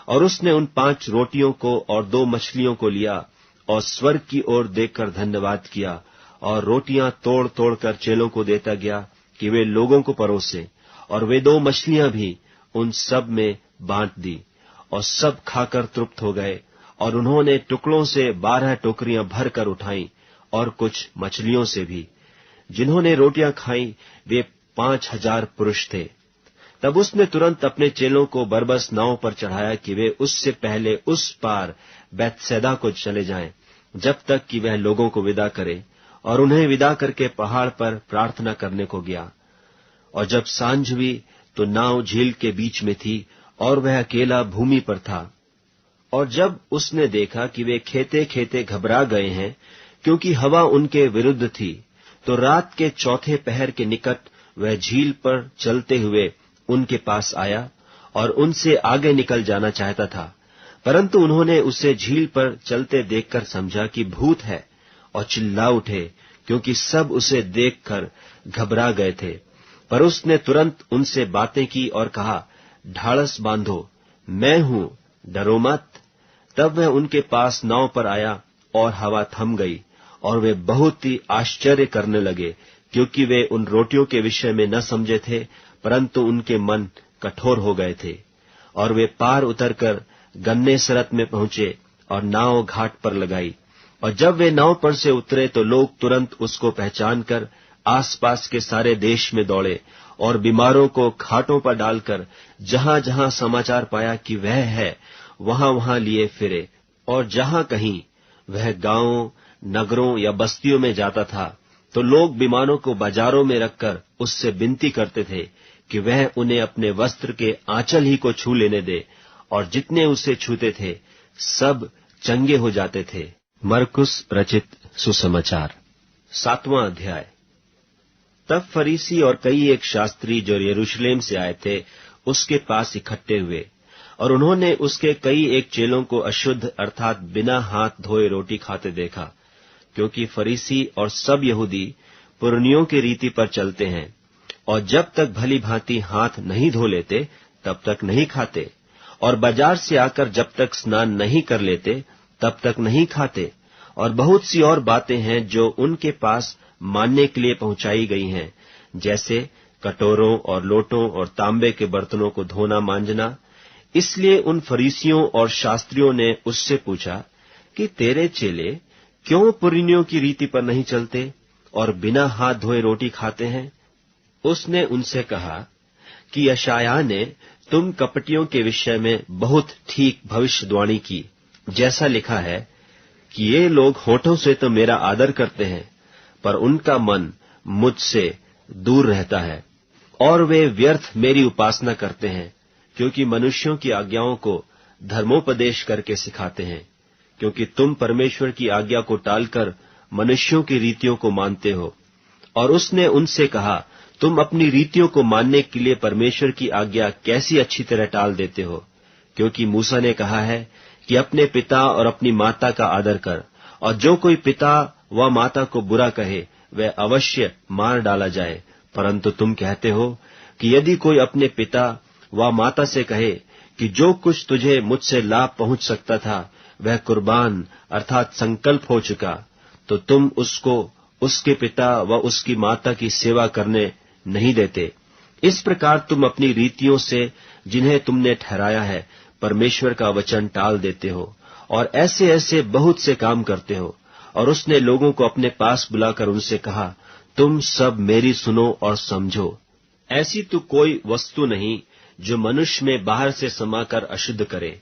और उसने उन 5 रोटियों को और 2 मछलियों को लिया और स्वर्ग की ओर देखकर धन्यवाद किया और रोटियां तोड़ तोड़ कर चेलों को देता गया कि वे लोगों को परोसे। और वे 2 मछलियां भी उन सब में बांट दी और सब खाकर तृप्त हो गए। और उन्होंने टुकड़ों से 12 टोकरियां भर कर उठाई और कुछ मछलियों से भी। जिन्होंने रोटियां खाई वे 5000 पुरुष थे। तब उसने तुरंत अपने चेलों को बरबस नाव पर चढ़ाया कि वे उससे पहले उस पार बैतसैदा को चले जाएं, जब तक कि वह लोगों को विदा करे। और उन्हें विदा करके पहाड़ पर प्रार्थना करने को गया। और जब सांझ हुई तो नाव झील के बीच में थी और वह अकेला भूमि पर था। और जब उसने देखा कि वे खेते खेते घबरा गए हैं, क्योंकि हवा उनके विरुद्ध थी, तो रात के 4थे पहर के निकट वह झील पर चलते हुए उनके पास आया और उनसे आगे निकल जाना चाहता था। परंतु उन्होंने उसे झील पर चलते देखकर समझा कि भूत है और चिल्ला उठे, क्योंकि सब उसे देखकर घबरा गए थे। पर उसने तुरंत उनसे बातें की और कहा, ढाढ़स बांधो, मैं हूं, डरो मत। तब वह उनके पास नाव पर आया और हवा थम गई और वे बहुत ही आश्चर्य करने लगे, क्योंकि वे उन रोटियों के विषय में न समझे थे, परंतु उनके मन कठोर हो गए थे। और वे पार उतरकर गन्नेसरत में पहुंचे और नाव घाट पर लगाई। और जब वे नाव पर से उतरे तो लोग तुरंत उसको पहचान कर आसपास के सारे देश में दौड़े और बीमारों को खाटों पर डालकर जहां जहां समाचार पाया कि वह है, वहां वहां लिए फिरे। और जहां कहीं वह गांवों, नगरों या बस्तियों में जाता था तो लोग बीमारों को बाजारों में रखकर उससे विनती करते थे कि वह उन्हें अपने वस्त्र के आंचल ही को छू लेने दे, और जितने उसे छूते थे सब चंगे हो जाते थे। मरकुस रचित सुसमाचार 7वां अध्याय। तब फरीसी और कई एक शास्त्री जो यरूशलेम से आए थे उसके पास इकट्ठे हुए, और उन्होंने उसके कई एक चेलों को अशुद्ध अर्थात बिना हाथ धोए रोटी खाते देखा, क्योंकि फरीसी और सब यहूदी पुरनियों की रीति पर चलते हैं, और जब तक भली भांति हाथ नहीं धो लेते तब तक नहीं खाते, और बाजार से आकर जब तक स्नान नहीं कर लेते तब तक नहीं खाते। और बहुत सी और बातें हैं जो उनके पास मानने के लिए पहुंचाई गई हैं, जैसे कटोरों और लोटों और तांबे के बर्तनों को धोना मांजना। इसलिए उन फरीसियों और शास्त्रियों ने उससे पूछा कि तेरे चेले क्यों पुरनियों की रीति पर नहीं चलते और बिना हाथ धोए रोटी खाते हैं? उसने उनसे कहा कि यशायाह ने तुम कपटियों के विषय में बहुत ठीक भविष्यवाणी की, जैसा लिखा है कि ये लोग होठों से तो मेरा आदर करते हैं, पर उनका मन मुझसे दूर रहता है, और वे व्यर्थ मेरी उपासना करते हैं, क्योंकि मनुष्यों की आज्ञाओं को धर्मोपदेश करके सिखाते हैं। क्योंकि तुम परमेश्वर की आज्ञा को टालकर मनुष्यों की रीतियों को मानते हो। और उसने उनसे कहा, तुम अपनी रीतियों को मानने के लिए परमेश्वर की आज्ञा कैसी अच्छी तरह टाल देते हो? क्योंकि मूसा ने कहा है कि अपने पिता और अपनी माता का आदर कर, और जो कोई पिता व माता को बुरा कहे वह अवश्य मार डाला जाए। परंतु तुम कहते हो कि यदि कोई अपने पिता व माता से कहे कि जो कुछ तुझे मुझसे लाभ पहुंच सकता था वह कुर्बान अर्थात संकल्प हो चुका, तो तुम उसको उसके पिता व उसकी माता की सेवा करने नहीं देते। इस प्रकार तुम अपनी रीतियों से जिन्हें तुमने ठहराया है परमेश्वर का वचन टाल देते हो, और ऐसे ऐसे बहुत से काम करते हो। और उसने लोगों को अपने पास बुलाकर उनसे कहा, तुम सब मेरी सुनो और समझो। ऐसी तो कोई वस्तु नहीं जो मनुष्य में बाहर से समाकर अशुद्ध करे,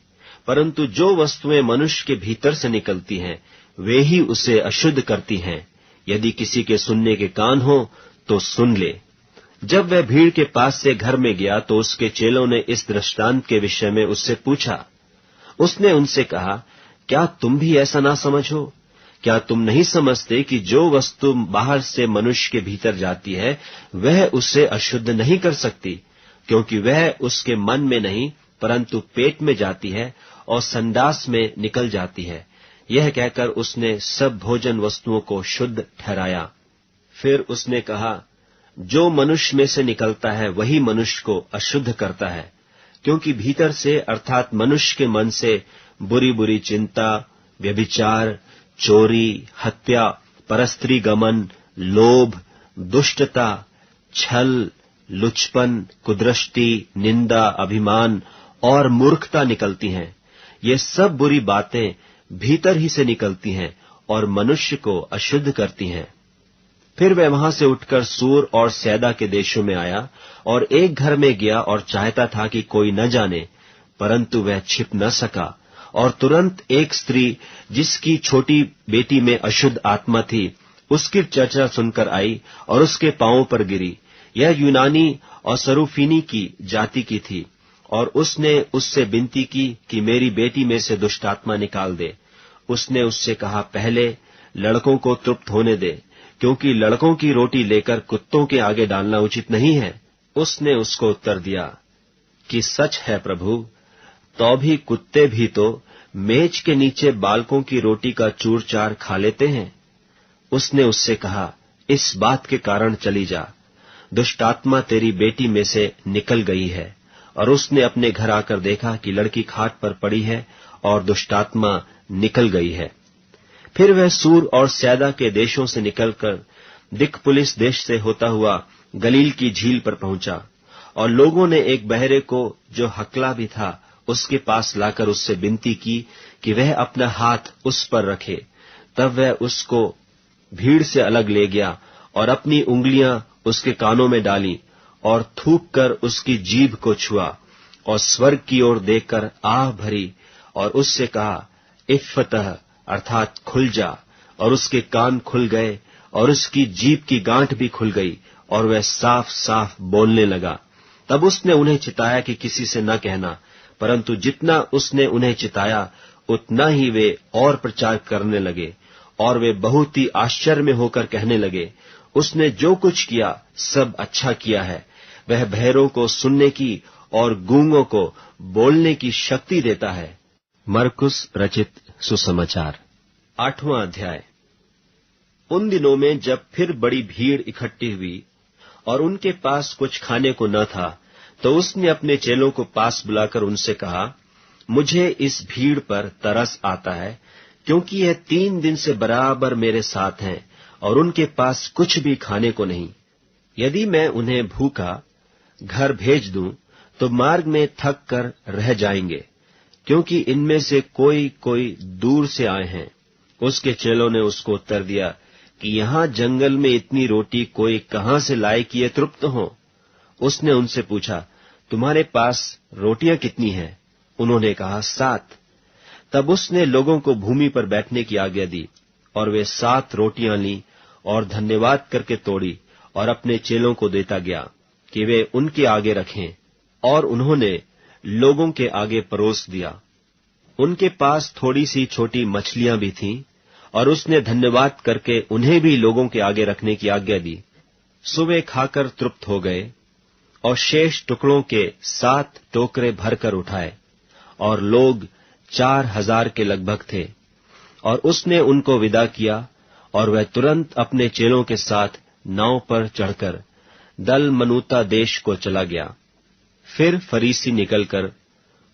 परंतु जो वस्तुएं मनुष्य के भीतर से निकलती हैं वे ही उसे अशुद्ध करती हैं। यदि किसी के सुनने के कान हो तो सुन ले। जब वह भीड़ के पास से घर में गया तो उसके चेलों ने इस दृष्टांत के विषय में उससे पूछा। उसने उनसे कहा, क्या तुम भी ऐसा ना समझो? क्या तुम नहीं समझते कि जो वस्तु बाहर से मनुष्य के भीतर जाती है वह उसे अशुद्ध नहीं कर सकती, क्योंकि वह उसके मन में नहीं परंतु पेट में जाती है और संडास में निकल जाती है। यह कहकर उसने सब भोजन वस्तुओं को शुद्ध ठहराया। फिर उसने कहा, जो मनुष्य में से निकलता है वही मनुष्य को अशुद्ध करता है, क्योंकि भीतर से अर्थात मनुष्य के मन से बुरी बुरी चिंता, व्यभिचार, चोरी, हत्या, परस्त्री गमन, लोभ, दुष्टता, छल, लुचपन, कुदृष्टि, निंदा, अभिमान और मूर्खता निकलती हैं। ये सब बुरी बातें भीतर ही से निकलती हैं और मनुष्य को अशुद्ध करती हैं। फिर वह वहां से उठकर सूर और सैदा के देशों में आया और एक घर में गया और चाहता था कि कोई न जाने, परंतु वह छिप न सका। और तुरंत एक स्त्री जिसकी छोटी बेटी में अशुद्ध आत्मा थी उसकी चर्चा सुनकर आई और उसके पांवों पर गिरी। यह यूनानी और सरूफीनी की जाति की थी, और उसने उससे विनती की कि मेरी बेटी में से दुष्ट आत्मा निकाल दे। उसने उससे कहा, पहले लड़कों को तृप्त होने दे, क्योंकि लड़कों की रोटी लेकर कुत्तों के आगे डालना उचित नहीं है। उसने उसको उत्तर दिया कि सच है प्रभु, तो भी कुत्ते भी तो मेज के नीचे बालकों की रोटी का चूर चार खा लेते हैं। उसने उससे कहा, इस बात के कारण चली जा, दुष्टात्मा तेरी बेटी में से निकल गई है। और उसने अपने घर आकर देखा कि लड़की खाट पर पड़ी है और दुष्टात्मा निकल गई है। फिर वह सूर और सैदा के देशों से निकलकर दिकपुलिस देश से होता हुआ गलील की झील पर पहुंचा, और लोगों ने एक बहरे को जो हकला भी था उसके पास लाकर उससे विनती की कि वह अपना हाथ उस पर रखे। तब वह उसको भीड़ से अलग ले गया और अपनी उंगलियां उसके कानों में डाली और थूक कर उसकी जीभ को छुआ और स्वर्ग की ओर देखकर आह भरी और उससे कहा, इफ़्फ़तह अर्थात खुल जा। और उसके कान खुल गए और उसकी जीभ की गांठ भी खुल गई और वह साफ साफ बोलने लगा। तब उसने उन्हें चिताया कि किसी से न कहना, परंतु जितना उसने उन्हें चिताया उतना ही वे और प्रचार करने लगे, और वे बहुत ही आश्चर्य में होकर कहने लगे, उसने जो कुछ किया सब अच्छा किया है। वह बहरों को सुनने की और गूंगों को बोलने की शक्ति देता है। मरकुस रचित सुसमाचार 8वां अध्याय। उन दिनों में जब फिर बड़ी भीड़ इकट्ठी हुई और उनके पास कुछ खाने को न था, तो उसने अपने चेलों को पास बुलाकर उनसे कहा, मुझे इस भीड़ पर तरस आता है, क्योंकि यह 3 दिन से बराबर मेरे साथ हैं और उनके पास कुछ भी खाने को नहीं। यदि मैं उन्हें भूखा घर भेज दूं, तो मार्ग में थक कर रह जाएंगे, क्योंकि इनमें से कोई कोई दूर से आए हैं। उसके चेलों ने उसको उत्तर दिया कि यहाँ जंगल में इतनी रोटी कोई कहाँ से लाए कि ये तृप्त हो। उसने उनसे पूछा, तुम्हारे पास रोटियां कितनी हैं? उन्होंने कहा, 7। तब उसने लोगों को भूमि पर बैठने की आज्ञा दी, और वे 7 रोटियां ली और धन्यवाद करके तोड़ी और अपने चेलों को देता गया कि वे उनके आगे रखें, और उन्होंने लोगों के आगे परोस दिया। उनके पास थोड़ी सी छोटी मछलियां भी थीं, और उसने धन्यवाद करके उन्हें भी लोगों के आगे रखने की आज्ञा दी। सो वे खाकर तृप्त हो गए और शेष टुकड़ों के 7 टोकरे भरकर उठाए, और लोग 4000 के लगभग थे। और उसने उनको विदा किया, और वह तुरंत अपने चेलों के साथ नाव पर चढ़कर दलमनूता देश को चला गया। फिर फरीसी निकलकर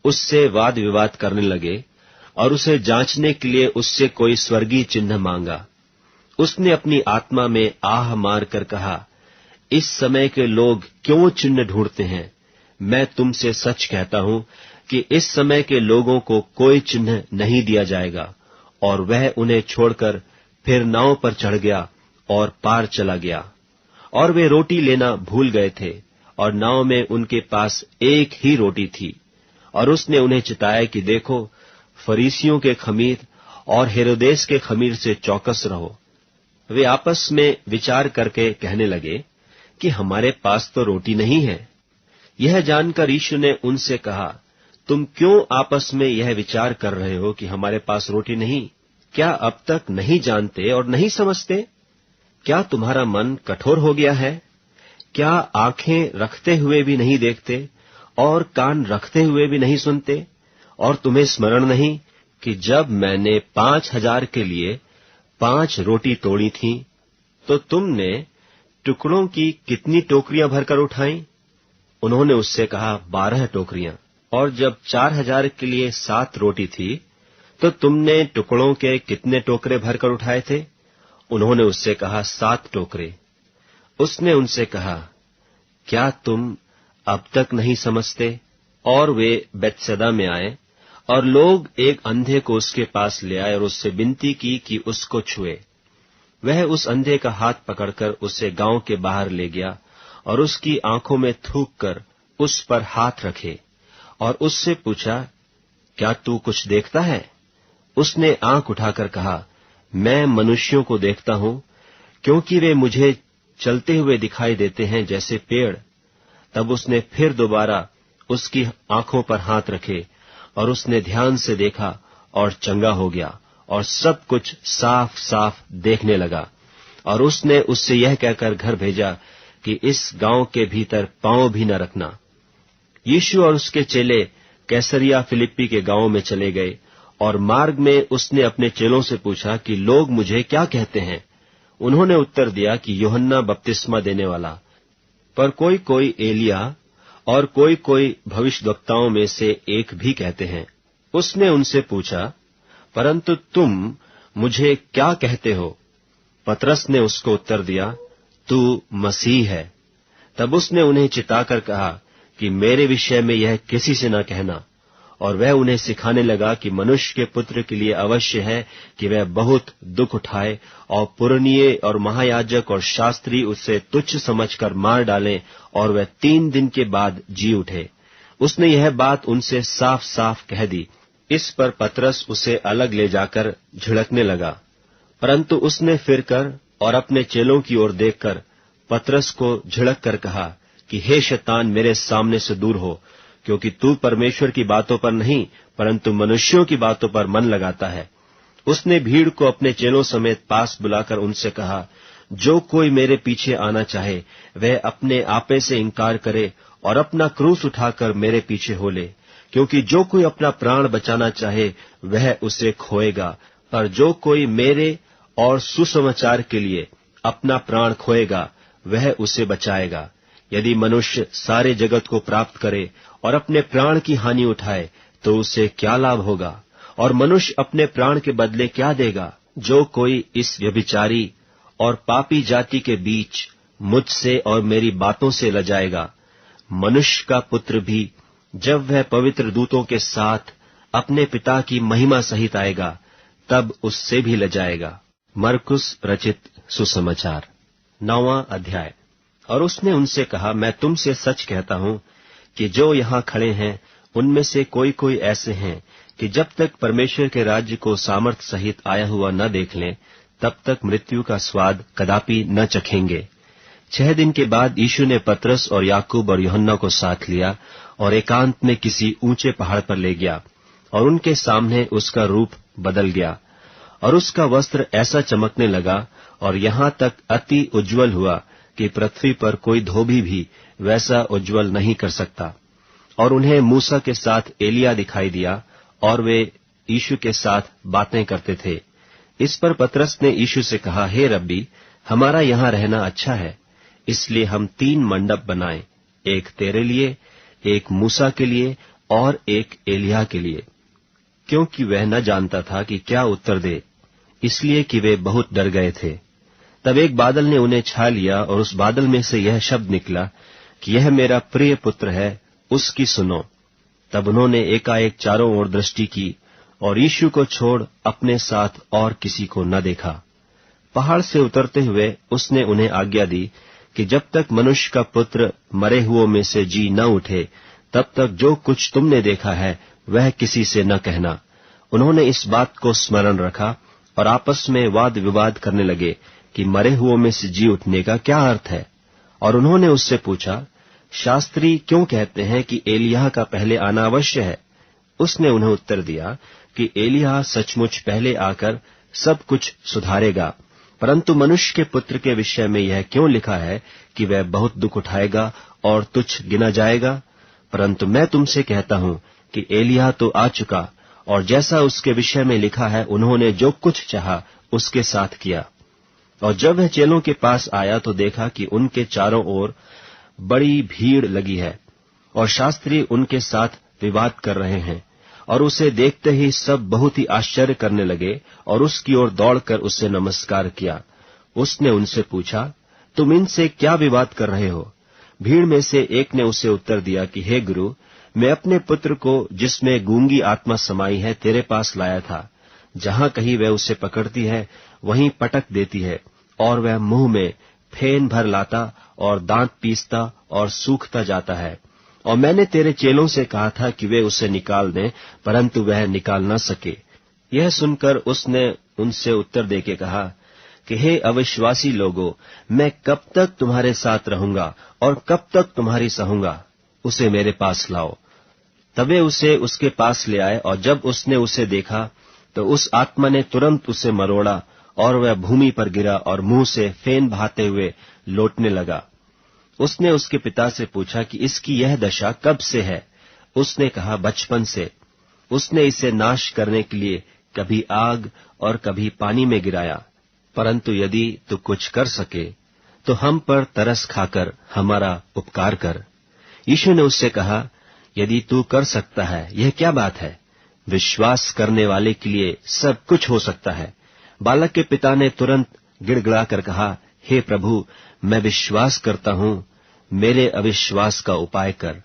उससे वाद विवाद करने लगे और उसे जांचने के लिए उससे कोई स्वर्गीय चिन्ह मांगा। उसने अपनी आत्मा में आह मार कर कहा, इस समय के लोग क्यों चिन्ह ढूंढते हैं? मैं तुमसे सच कहता हूं कि इस समय के लोगों को कोई चिन्ह नहीं दिया जाएगा। और वह उन्हें छोड़कर फिर नाव पर चढ़ गया और पार चला गया। और वे रोटी लेना भूल गए थे, और नाव में उनके पास एक ही रोटी थी। और उसने उन्हें चिताया कि देखो, फरीसियों के खमीर और हेरोदेस के खमीर से चौकस रहो। वे आपस में विचार करके कहने लगे कि हमारे पास तो रोटी नहीं है। यह जानकर यीशु ने उनसे कहा, तुम क्यों आपस में यह विचार कर रहे हो कि हमारे पास रोटी नहीं? क्या अब तक नहीं जानते और नहीं समझते? क्या तुम्हारा मन कठोर हो गया है? क्या आंखें रखते हुए भी नहीं देखते और कान रखते हुए भी नहीं सुनते? और तुम्हें स्मरण नहीं कि जब मैंने 5000 के लिए 5 रोटी तोड़ी थीं, तो तुमने टुकड़ों की कितनी टोकरियां भरकर उठाई? उन्होंने उससे कहा, 12 टोकरियां। और जब 4000 के लिए 7 रोटी थी, तो तुमने टुकड़ों के कितने टोकरे भरकर उठाए थे? उन्होंने उससे कहा, 7 टोकरे। उसने उनसे कहा, क्या तुम अब तक नहीं समझते? और वे बेतसैदा में आए, और लोग एक अंधे को उसके पास ले आए और उससे विनती की कि उसको छुए। वह उस अंधे का हाथ पकड़कर उसे गांव के बाहर ले गया और उसकी आंखों में थूक कर उस पर हाथ रखे और उससे पूछा, क्या तू कुछ देखता है? उसने आंख उठाकर कहा, मैं मनुष्यों को देखता हूं, क्योंकि वे मुझे चलते हुए दिखाई देते हैं जैसे पेड़। तब उसने फिर दोबारा उसकी आंखों पर हाथ रखे और उसने ध्यान से देखा और चंगा हो गया और सब कुछ साफ साफ देखने लगा। और उसने उससे यह कहकर घर भेजा कि इस गांव के भीतर पांव भी न रखना। यीशु और उसके चेले कैसरिया फिलिप्पी के गांव में चले गए, और मार्ग में उसने अपने चेलों से पूछा कि लोग मुझे क्या कहते हैं? उन्होंने उत्तर दिया कि यूहन्ना बपतिस्मा देने वाला, पर कोई कोई एलिय्याह और कोई कोई भविष्यद्वक्ताओं में से एक भी कहते हैं। उसने उनसे पूछा, परंतु तुम मुझे क्या कहते हो? पतरस ने उसको उत्तर दिया, तू मसीह है। तब उसने उन्हें चिताकर कहा कि मेरे विषय में यह किसी से न कहना। और वह उन्हें सिखाने लगा कि मनुष्य के पुत्र के लिए अवश्य है कि वह बहुत दुख उठाए और पुरनिये और महायाजक और शास्त्री उसे तुच्छ समझकर मार डालें और वह 3 दिन के बाद जी उठे। उसने यह बात उनसे साफ साफ कह दी। इस पर पतरस उसे अलग ले जाकर झिड़कने लगा, परंतु उसने फिरकर और अपने चेलों की ओर देखकर पतरस को झिड़क कर कहा कि हे शैतान, मेरे सामने से दूर हो, क्योंकि तू परमेश्वर की बातों पर नहीं परंतु मनुष्यों की बातों पर मन लगाता है। उसने भीड़ को अपने चेलों समेत पास बुलाकर उनसे कहा, जो कोई मेरे पीछे आना चाहे वह अपने आपे से इनकार करे और अपना क्रूस उठाकर मेरे पीछे हो ले, क्योंकि जो कोई अपना प्राण बचाना चाहे वह उसे खोएगा, पर जो कोई मेरे और सुसमाचार के लिए अपना प्राण खोएगा वह उसे बचाएगा। यदि मनुष्य सारे जगत को प्राप्त करे और अपने प्राण की हानि उठाए तो उसे क्या लाभ होगा, और मनुष्य अपने प्राण के बदले क्या देगा? जो कोई इस व्यभिचारी और पापी जाति के बीच मुझसे और मेरी बातों से लजाएगा, मनुष्य का पुत्र भी जब वह पवित्र दूतों के साथ अपने पिता की महिमा सहित आएगा तब उससे भी लजाएगा। मरकुस रचित सुसमाचार 9वां अध्याय। और उसने उनसे कहा, मैं तुमसे सच कहता हूं कि जो यहाँ खड़े हैं उनमें से कोई कोई ऐसे हैं कि जब तक परमेश्वर के राज्य को सामर्थ सहित आया हुआ न देख लें तब तक मृत्यु का स्वाद कदापि न चखेंगे। 6 दिन के बाद यीशु ने पतरस और याकूब और यूहन्ना को साथ लिया और एकांत में किसी ऊंचे पहाड़ पर ले गया, और उनके सामने उसका रूप बदल गया, और उसका वस्त्र ऐसा चमकने लगा और यहाँ तक अति उज्जवल हुआ कि पृथ्वी पर कोई धोबी भी वैसा उज्जवल नहीं कर सकता। और उन्हें मूसा के साथ एलिया दिखाई दिया, और वे यीशु के साथ बातें करते थे। इस पर पतरस ने यीशु से कहा, हे रब्बी, हमारा यहाँ रहना अच्छा है, इसलिए हम 3 मंडप बनाएं, एक तेरे लिए, एक मूसा के लिए और एक एलिया के लिए। क्योंकि वह न जानता था कि क्या उत्तर दे, इसलिए कि वे बहुत डर गए थे। तब एक बादल ने उन्हें छा लिया, और उस बादल में से यह शब्द निकला कि यह मेरा प्रिय पुत्र है, उसकी सुनो। तब उन्होंने एकाएक चारों ओर दृष्टि की और यीशु को छोड़ अपने साथ और किसी को न देखा। पहाड़ से उतरते हुए उसने उन्हें आज्ञा दी कि जब तक मनुष्य का पुत्र मरे हुओं में से जी न उठे तब तक जो कुछ तुमने देखा है वह किसी से न कहना। उन्होंने इस बात को स्मरण रखा और आपस में वाद विवाद करने लगे कि मरे हुओं में से जी उठने का क्या अर्थ है। और उन्होंने उससे पूछा, शास्त्री क्यों कहते हैं कि एलिय्याह का पहले आना अवश्य है? उसने उन्हें उत्तर दिया कि एलिय्याह सचमुच पहले आकर सब कुछ सुधारेगा, परंतु मनुष्य के पुत्र के विषय में यह क्यों लिखा है कि वह बहुत दुख उठाएगा और तुच्छ गिना जाएगा? परंतु मैं तुमसे कहता हूं कि एलिय्याह तो आ चुका, और जैसा उसके विषय में लिखा है उन्होंने जो कुछ चाहा उसके साथ किया। और जब वह चेलों के पास आया तो देखा कि उनके चारों ओर बड़ी भीड़ लगी है और शास्त्री उनके साथ विवाद कर रहे हैं। और उसे देखते ही सब बहुत ही आश्चर्य करने लगे और उसकी ओर दौड़कर उससे नमस्कार किया। उसने उनसे पूछा, तुम इनसे क्या विवाद कर रहे हो? भीड़ में से एक ने उसे उत्तर दिया कि हे गुरु, मैं अपने पुत्र को जिसमें गूंगी आत्मा समाई है तेरे पास लाया था। जहां कहीं वह उसे पकड़ती है वहीं पटक देती है, और वह मुंह में फेन भर लाता और दांत पीसता और सूखता जाता है। और मैंने तेरे चेलों से कहा था कि वे उसे निकाल दें, परंतु वह निकाल न सके। यह सुनकर उसने उनसे उत्तर देके कहा कि हे अविश्वासी लोगों, मैं कब तक तुम्हारे साथ रहूंगा और कब तक तुम्हारी सहूंगा? उसे मेरे पास लाओ। तब वे उसे उसके पास ले आए, और जब उसने उसे देखा तो उस आत्मा ने तुरंत उसे मरोड़ा और वह भूमि पर गिरा और मुंह से फेन बहाते हुए लौटने लगा। उसने उसके पिता से पूछा कि इसकी यह दशा कब से है? उसने कहा, बचपन से। उसने इसे नाश करने के लिए कभी आग और कभी पानी में गिराया। परंतु यदि तू कुछ कर सके तो हम पर तरस खाकर हमारा उपकार कर। यीशु ने उससे कहा, यदि तू कर सकता है, यह क्या बात है? विश्वास करने वाले के लिए सब कुछ हो सकता है। बालक के पिता ने तुरंत गिड़गिड़ाकर कहा, हे प्रभु, मैं विश्वास करता हूं, मेरे अविश्वास का उपाय कर।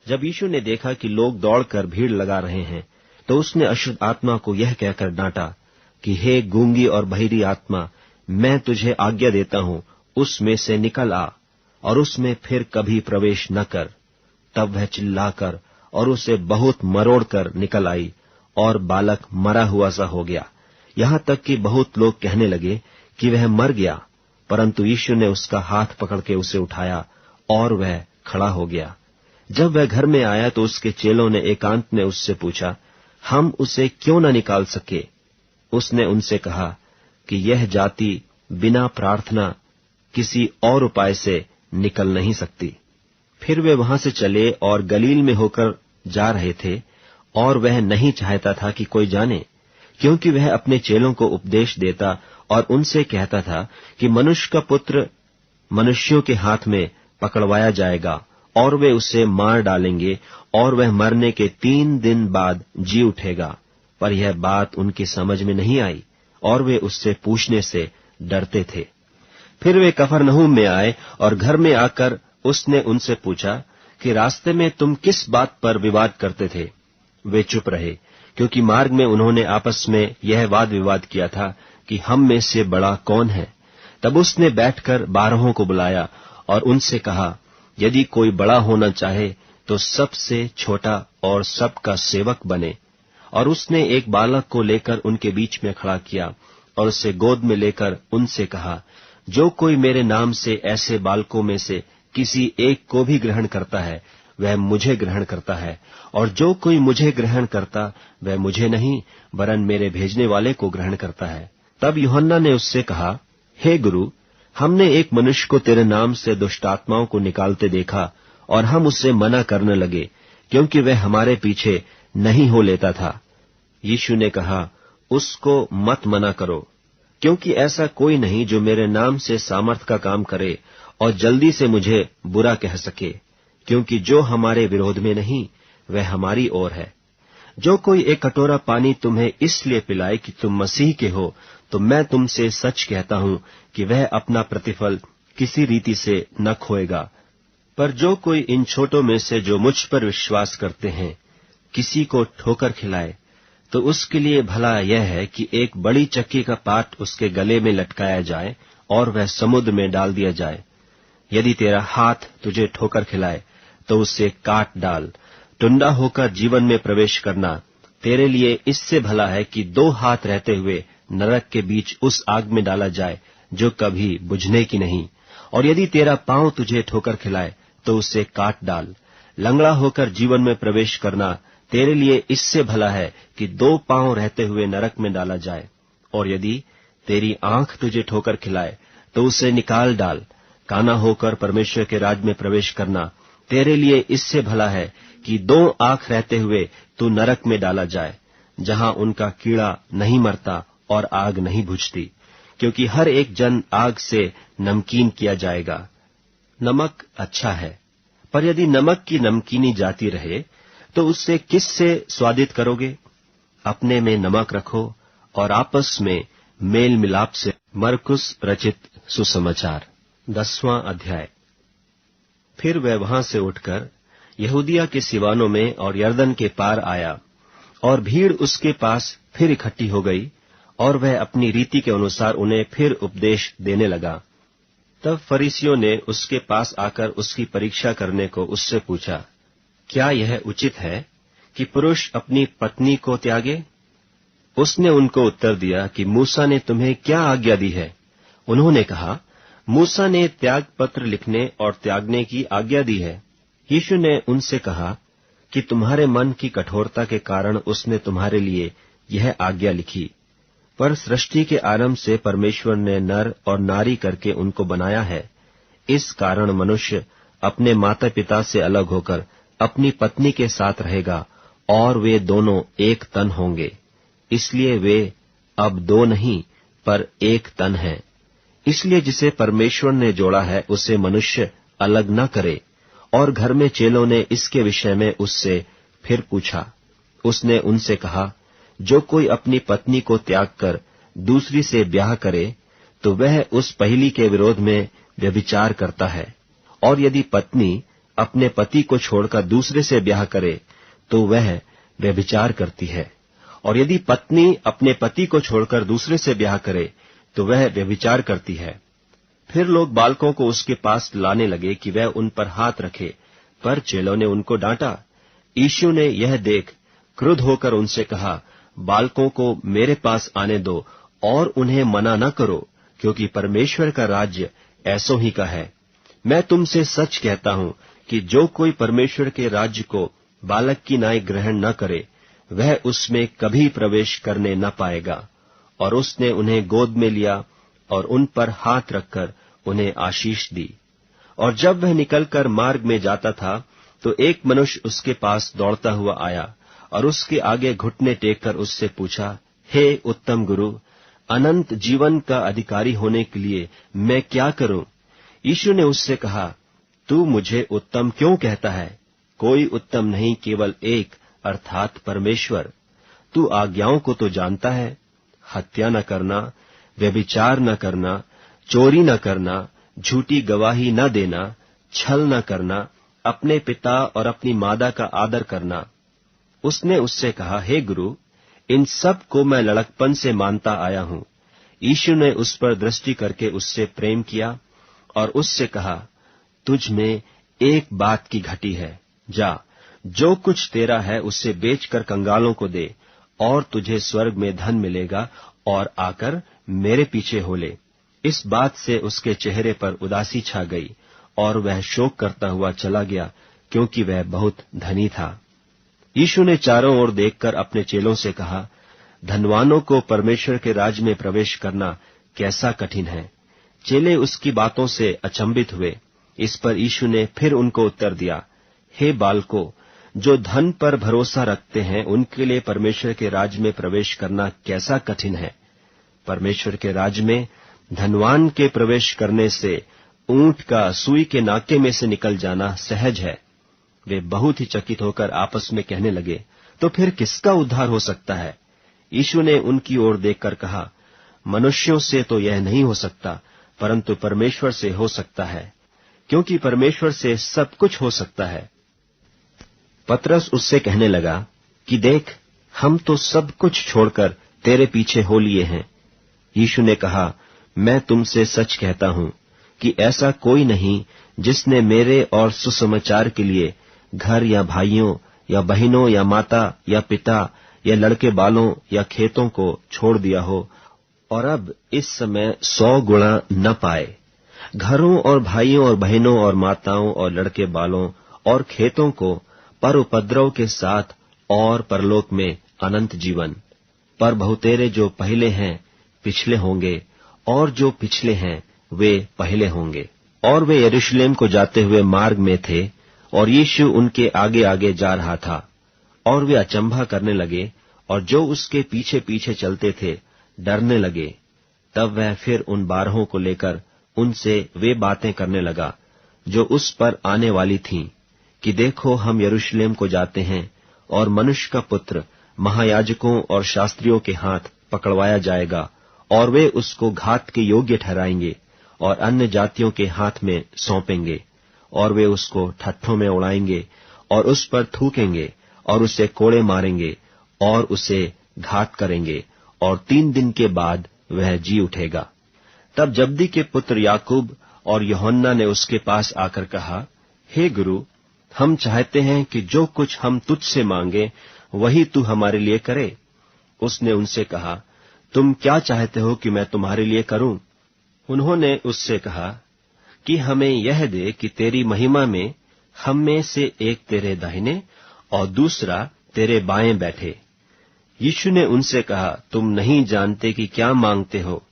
जब यीशु ने देखा कि लोग दौड़कर भीड़ लगा रहे हैं तो उसने अशुद्ध आत्मा को यह कहकर डांटा कि हे गूंगी और बहिरी आत्मा, मैं तुझे आज्ञा देता हूं, उसमें से निकल आ और उसमें फिर कभी प्रवेश न कर। तब वह चिल्लाकर और उसे बहुत मरोड़कर निकल आई, और बालक मरा हुआ सा हो गया। यहां तक कि बहुत लोग कहने लगे कि वह मर गया, परंतु यीशु ने उसका हाथ पकड़ के उसे उठाया और वह खड़ा हो गया। जब वह घर में आया तो उसके चेलों ने एकांत में उससे पूछा, हम उसे क्यों न निकाल सके? उसने उनसे कहा कि यह जाति बिना प्रार्थना किसी और उपाय से निकल नहीं सकती। फिर वे वहां से चले और गलील में होकर जा रहे थे, और वह नहीं चाहता था कि कोई जाने, क्योंकि वह अपने चेलों को उपदेश देता और उनसे कहता था कि मनुष्य का पुत्र मनुष्यों के हाथ में पकड़वाया जाएगा, और वे उसे मार डालेंगे, और वह मरने के 3 दिन बाद जी उठेगा। पर यह बात उनकी समझ में नहीं आई, और वे उससे पूछने से डरते थे। फिर वे कफरनहूम में आए, और घर में आकर उसने उनसे पूछा कि रास्ते में तुम किस बात पर विवाद करते थे? वे चुप रहे, क्योंकि मार्ग में उन्होंने आपस में यह वाद विवाद किया था कि हम में से बड़ा कौन है। तब उसने बैठकर 12 को बुलाया और उनसे कहा, यदि कोई बड़ा होना चाहे तो सबसे छोटा और सबका सेवक बने। और उसने एक बालक को लेकर उनके बीच में खड़ा किया और उसे गोद में लेकर उनसे कहा, जो कोई मेरे नाम से ऐसे बालकों में से किसी एक को भी ग्रहण करता है, वह मुझे ग्रहण करता है, और जो कोई मुझे ग्रहण करता वह मुझे नहीं वरन मेरे भेजने वाले को ग्रहण करता है। तब यूहन्ना ने उससे कहा, हे गुरु, हमने एक मनुष्य को तेरे नाम से दुष्टात्माओं को निकालते देखा, और हम उससे मना करने लगे, क्योंकि वह हमारे पीछे नहीं हो लेता था। यीशु ने कहा, उसको मत मना करो, क्योंकि ऐसा कोई नहीं जो मेरे नाम से सामर्थ का काम करे और जल्दी से मुझे बुरा कह सके, क्योंकि जो हमारे विरोध में नहीं वह हमारी ओर है। जो कोई एक कटोरा पानी तुम्हें इसलिए पिलाए कि तुम मसीह के हो, तो मैं तुमसे सच कहता हूं कि वह अपना प्रतिफल किसी रीति से न खोएगा। पर जो कोई इन छोटों में से जो मुझ पर विश्वास करते हैं किसी को ठोकर खिलाए, तो उसके लिए भला यह है कि एक बड़ी चक्की का पाट उसके गले में लटकाया जाए और वह समुद्र में डाल दिया जाए। यदि तेरा हाथ तुझे ठोकर खिलाए तो उससे काट डाल। टुंडा होकर जीवन में प्रवेश करना तेरे लिए इससे भला है कि 2 हाथ रहते हुए नरक के बीच उस आग में डाला जाए जो कभी बुझने की नहीं। और यदि तेरा पांव तुझे ठोकर खिलाए तो उससे काट डाल। लंगड़ा होकर जीवन में प्रवेश करना तेरे लिए इससे भला है कि 2 पांव रहते हुए नरक में डाला जाए। और यदि तेरी आंख तुझे ठोकर खिलाए तो उसे निकाल डाल। काना होकर परमेश्वर के राज में प्रवेश करना तेरे लिए इससे भला है कि 2 आंख रहते हुए तू नरक में डाला जाए, जहां उनका कीड़ा नहीं मरता और आग नहीं बुझती, क्योंकि हर एक जन आग से नमकीन किया जाएगा। नमक अच्छा है, पर यदि नमक की नमकीनी जाती रहे तो उससे किससे स्वादित करोगे? अपने में नमक रखो और आपस में मेल मिलाप से। मरकुस रचित सुसमाचार 10वां अध्याय। फिर वह वहां से उठकर यहूदिया के सिवानों में और यरदन के पार आया, और भीड़ उसके पास फिर इकट्ठी हो गई, और वह अपनी रीति के अनुसार उन्हें फिर उपदेश देने लगा। तब फरीसियों ने उसके पास आकर उसकी परीक्षा करने को उससे पूछा, क्या यह उचित है कि पुरुष अपनी पत्नी को त्यागे? उसने उनको उत्तर दिया कि मूसा ने तुम्हें क्या आज्ञा दी है? उन्होंने कहा, मूसा ने त्याग पत्र लिखने और त्यागने की आज्ञा दी है। यीशु ने उनसे कहा कि तुम्हारे मन की कठोरता के कारण उसने तुम्हारे लिए यह आज्ञा लिखी, पर सृष्टि के आरंभ से परमेश्वर ने नर और नारी करके उनको बनाया है। इस कारण मनुष्य अपने माता पिता से अलग होकर अपनी पत्नी के साथ रहेगा, और वे दोनों एक तन होंगे। इसलिए वे अब 2 नहीं पर एक तन हैं। इसलिए जिसे परमेश्वर ने जोड़ा है उसे मनुष्य अलग न करे। और घर में चेलों ने इसके विषय में उससे फिर पूछा। उसने उनसे कहा, जो कोई अपनी पत्नी को त्याग कर दूसरी से ब्याह करे तो वह उस पहली के विरोध में व्यभिचार करता है। और यदि पत्नी अपने पति को छोड़कर दूसरे से ब्याह करे तो वह व्यभिचार करती है। और यदि पत्नी अपने पति को छोड़कर दूसरे से ब्याह करे तो वह व्यभिचार करती है। फिर लोग बालकों को उसके पास लाने लगे कि वह उन पर हाथ रखे, पर चेलों ने उनको डांटा। यीशु ने यह देख क्रुद्ध होकर उनसे कहा, बालकों को मेरे पास आने दो और उन्हें मना न करो, क्योंकि परमेश्वर का राज्य ऐसों ही का है। मैं तुमसे सच कहता हूं कि जो कोई परमेश्वर के राज्य को बालक की नाई ग्रहण न करे, वह उसमें कभी प्रवेश करने न पाएगा। और उसने उन्हें गोद में लिया और उन पर हाथ रखकर उन्हें आशीष दी। और जब वह निकलकर मार्ग में जाता था तो एक मनुष्य उसके पास दौड़ता हुआ आया और उसके आगे घुटने टेककर उससे पूछा, हे उत्तम गुरु, अनंत जीवन का अधिकारी होने के लिए मैं क्या करूं? यीशु ने उससे कहा, तू मुझे उत्तम क्यों कहता है? कोई उत्तम नहीं, केवल एक, अर्थात परमेश्वर। तू आज्ञाओं को तो जानता है, हत्या न करना, व्यभिचार न करना, चोरी न करना, झूठी गवाही न देना, छल न करना, अपने पिता और अपनी माता का आदर करना। उसने उससे कहा, हे गुरु, इन सब को मैं लड़कपन से मानता आया हूं। यीशु ने उस पर दृष्टि करके उससे प्रेम किया और उससे कहा, तुझ में एक बात की घटी है, जा, जो कुछ तेरा है उससे बेचकर कंगालों को दे, और तुझे स्वर्ग में धन मिलेगा, और आकर मेरे पीछे हो ले। इस बात से उसके चेहरे पर उदासी छा गई और वह शोक करता हुआ चला गया, क्योंकि वह बहुत धनी था। यीशु ने चारों ओर देखकर अपने चेलों से कहा, धनवानों को परमेश्वर के राज्य में प्रवेश करना कैसा कठिन है। चेले उसकी बातों से अचंभित हुए। इस पर यीशु ने फिर उनको उत्तर दिया, हे बालकों, जो धन पर भरोसा रखते हैं उनके लिए परमेश्वर के राज्य में प्रवेश करना कैसा कठिन है। परमेश्वर के राज्य में धनवान के प्रवेश करने से ऊंट का सुई के नाके में से निकल जाना सहज है। वे बहुत ही चकित होकर आपस में कहने लगे, तो फिर किसका उद्धार हो सकता है? यीशु ने उनकी ओर देखकर कहा, मनुष्यों से तो यह नहीं हो सकता, परंतु परमेश्वर से हो सकता है, क्योंकि परमेश्वर से सब कुछ हो सकता है। पतरस उससे कहने लगा कि देख, हम तो सब कुछ छोड़कर तेरे पीछे हो लिए हैं। यीशु ने कहा, मैं तुमसे सच कहता हूं कि ऐसा कोई नहीं जिसने मेरे और सुसमाचार के लिए घर या भाइयों या बहनों या माता या पिता या लड़के बालों या खेतों को छोड़ दिया हो और अब इस समय 100 गुणा न पाए। घरों और भाइयों और बहनों और माताओं और लड़के बालों और खेतों को पर उपद्रव के साथ और परलोक में अनंत जीवन। पर बहुतेरे जो पहले हैं पिछले होंगे, और जो पिछले हैं वे पहले होंगे। और वे यरूशलेम को जाते हुए मार्ग में थे, और यीशु उनके आगे आगे जा रहा था। और वे अचंभा करने लगे, और जो उसके पीछे पीछे चलते थे डरने लगे। तब वह फिर उन 12 को लेकर उनसे वे बातें करने लगा जो उस पर आने वाली थीं, कि देखो, हम यरूशलेम को जाते हैं, और मनुष्य का पुत्र महायाजकों और शास्त्रियों के हाथ पकड़वाया जाएगा, और वे उसको घात के योग्य ठहराएंगे और अन्य जातियों के हाथ में सौंपेंगे, और वे उसको ठट्ठों में उड़ाएंगे और उस पर थूकेंगे और उसे कोड़े मारेंगे और उसे घात करेंगे, और 3 दिन के बाद वह जी उठेगा। तब जब्दी के पुत्र याकूब और यूहन्ना ने उसके पास आकर कहा, हे गुरु, हम चाहते हैं कि जो कुछ हम तुझसे मांगे वही तू हमारे लिए करे। उसने उनसे कहा, तुम क्या चाहते हो कि मैं तुम्हारे लिए करूं? उन्होंने उससे कहा कि हमें यह दे कि तेरी महिमा में हम में से एक तेरे दाहिने और दूसरा तेरे बाएं बैठे। यीशु ने उनसे कहा, तुम नहीं जानते कि क्या मांगते हो।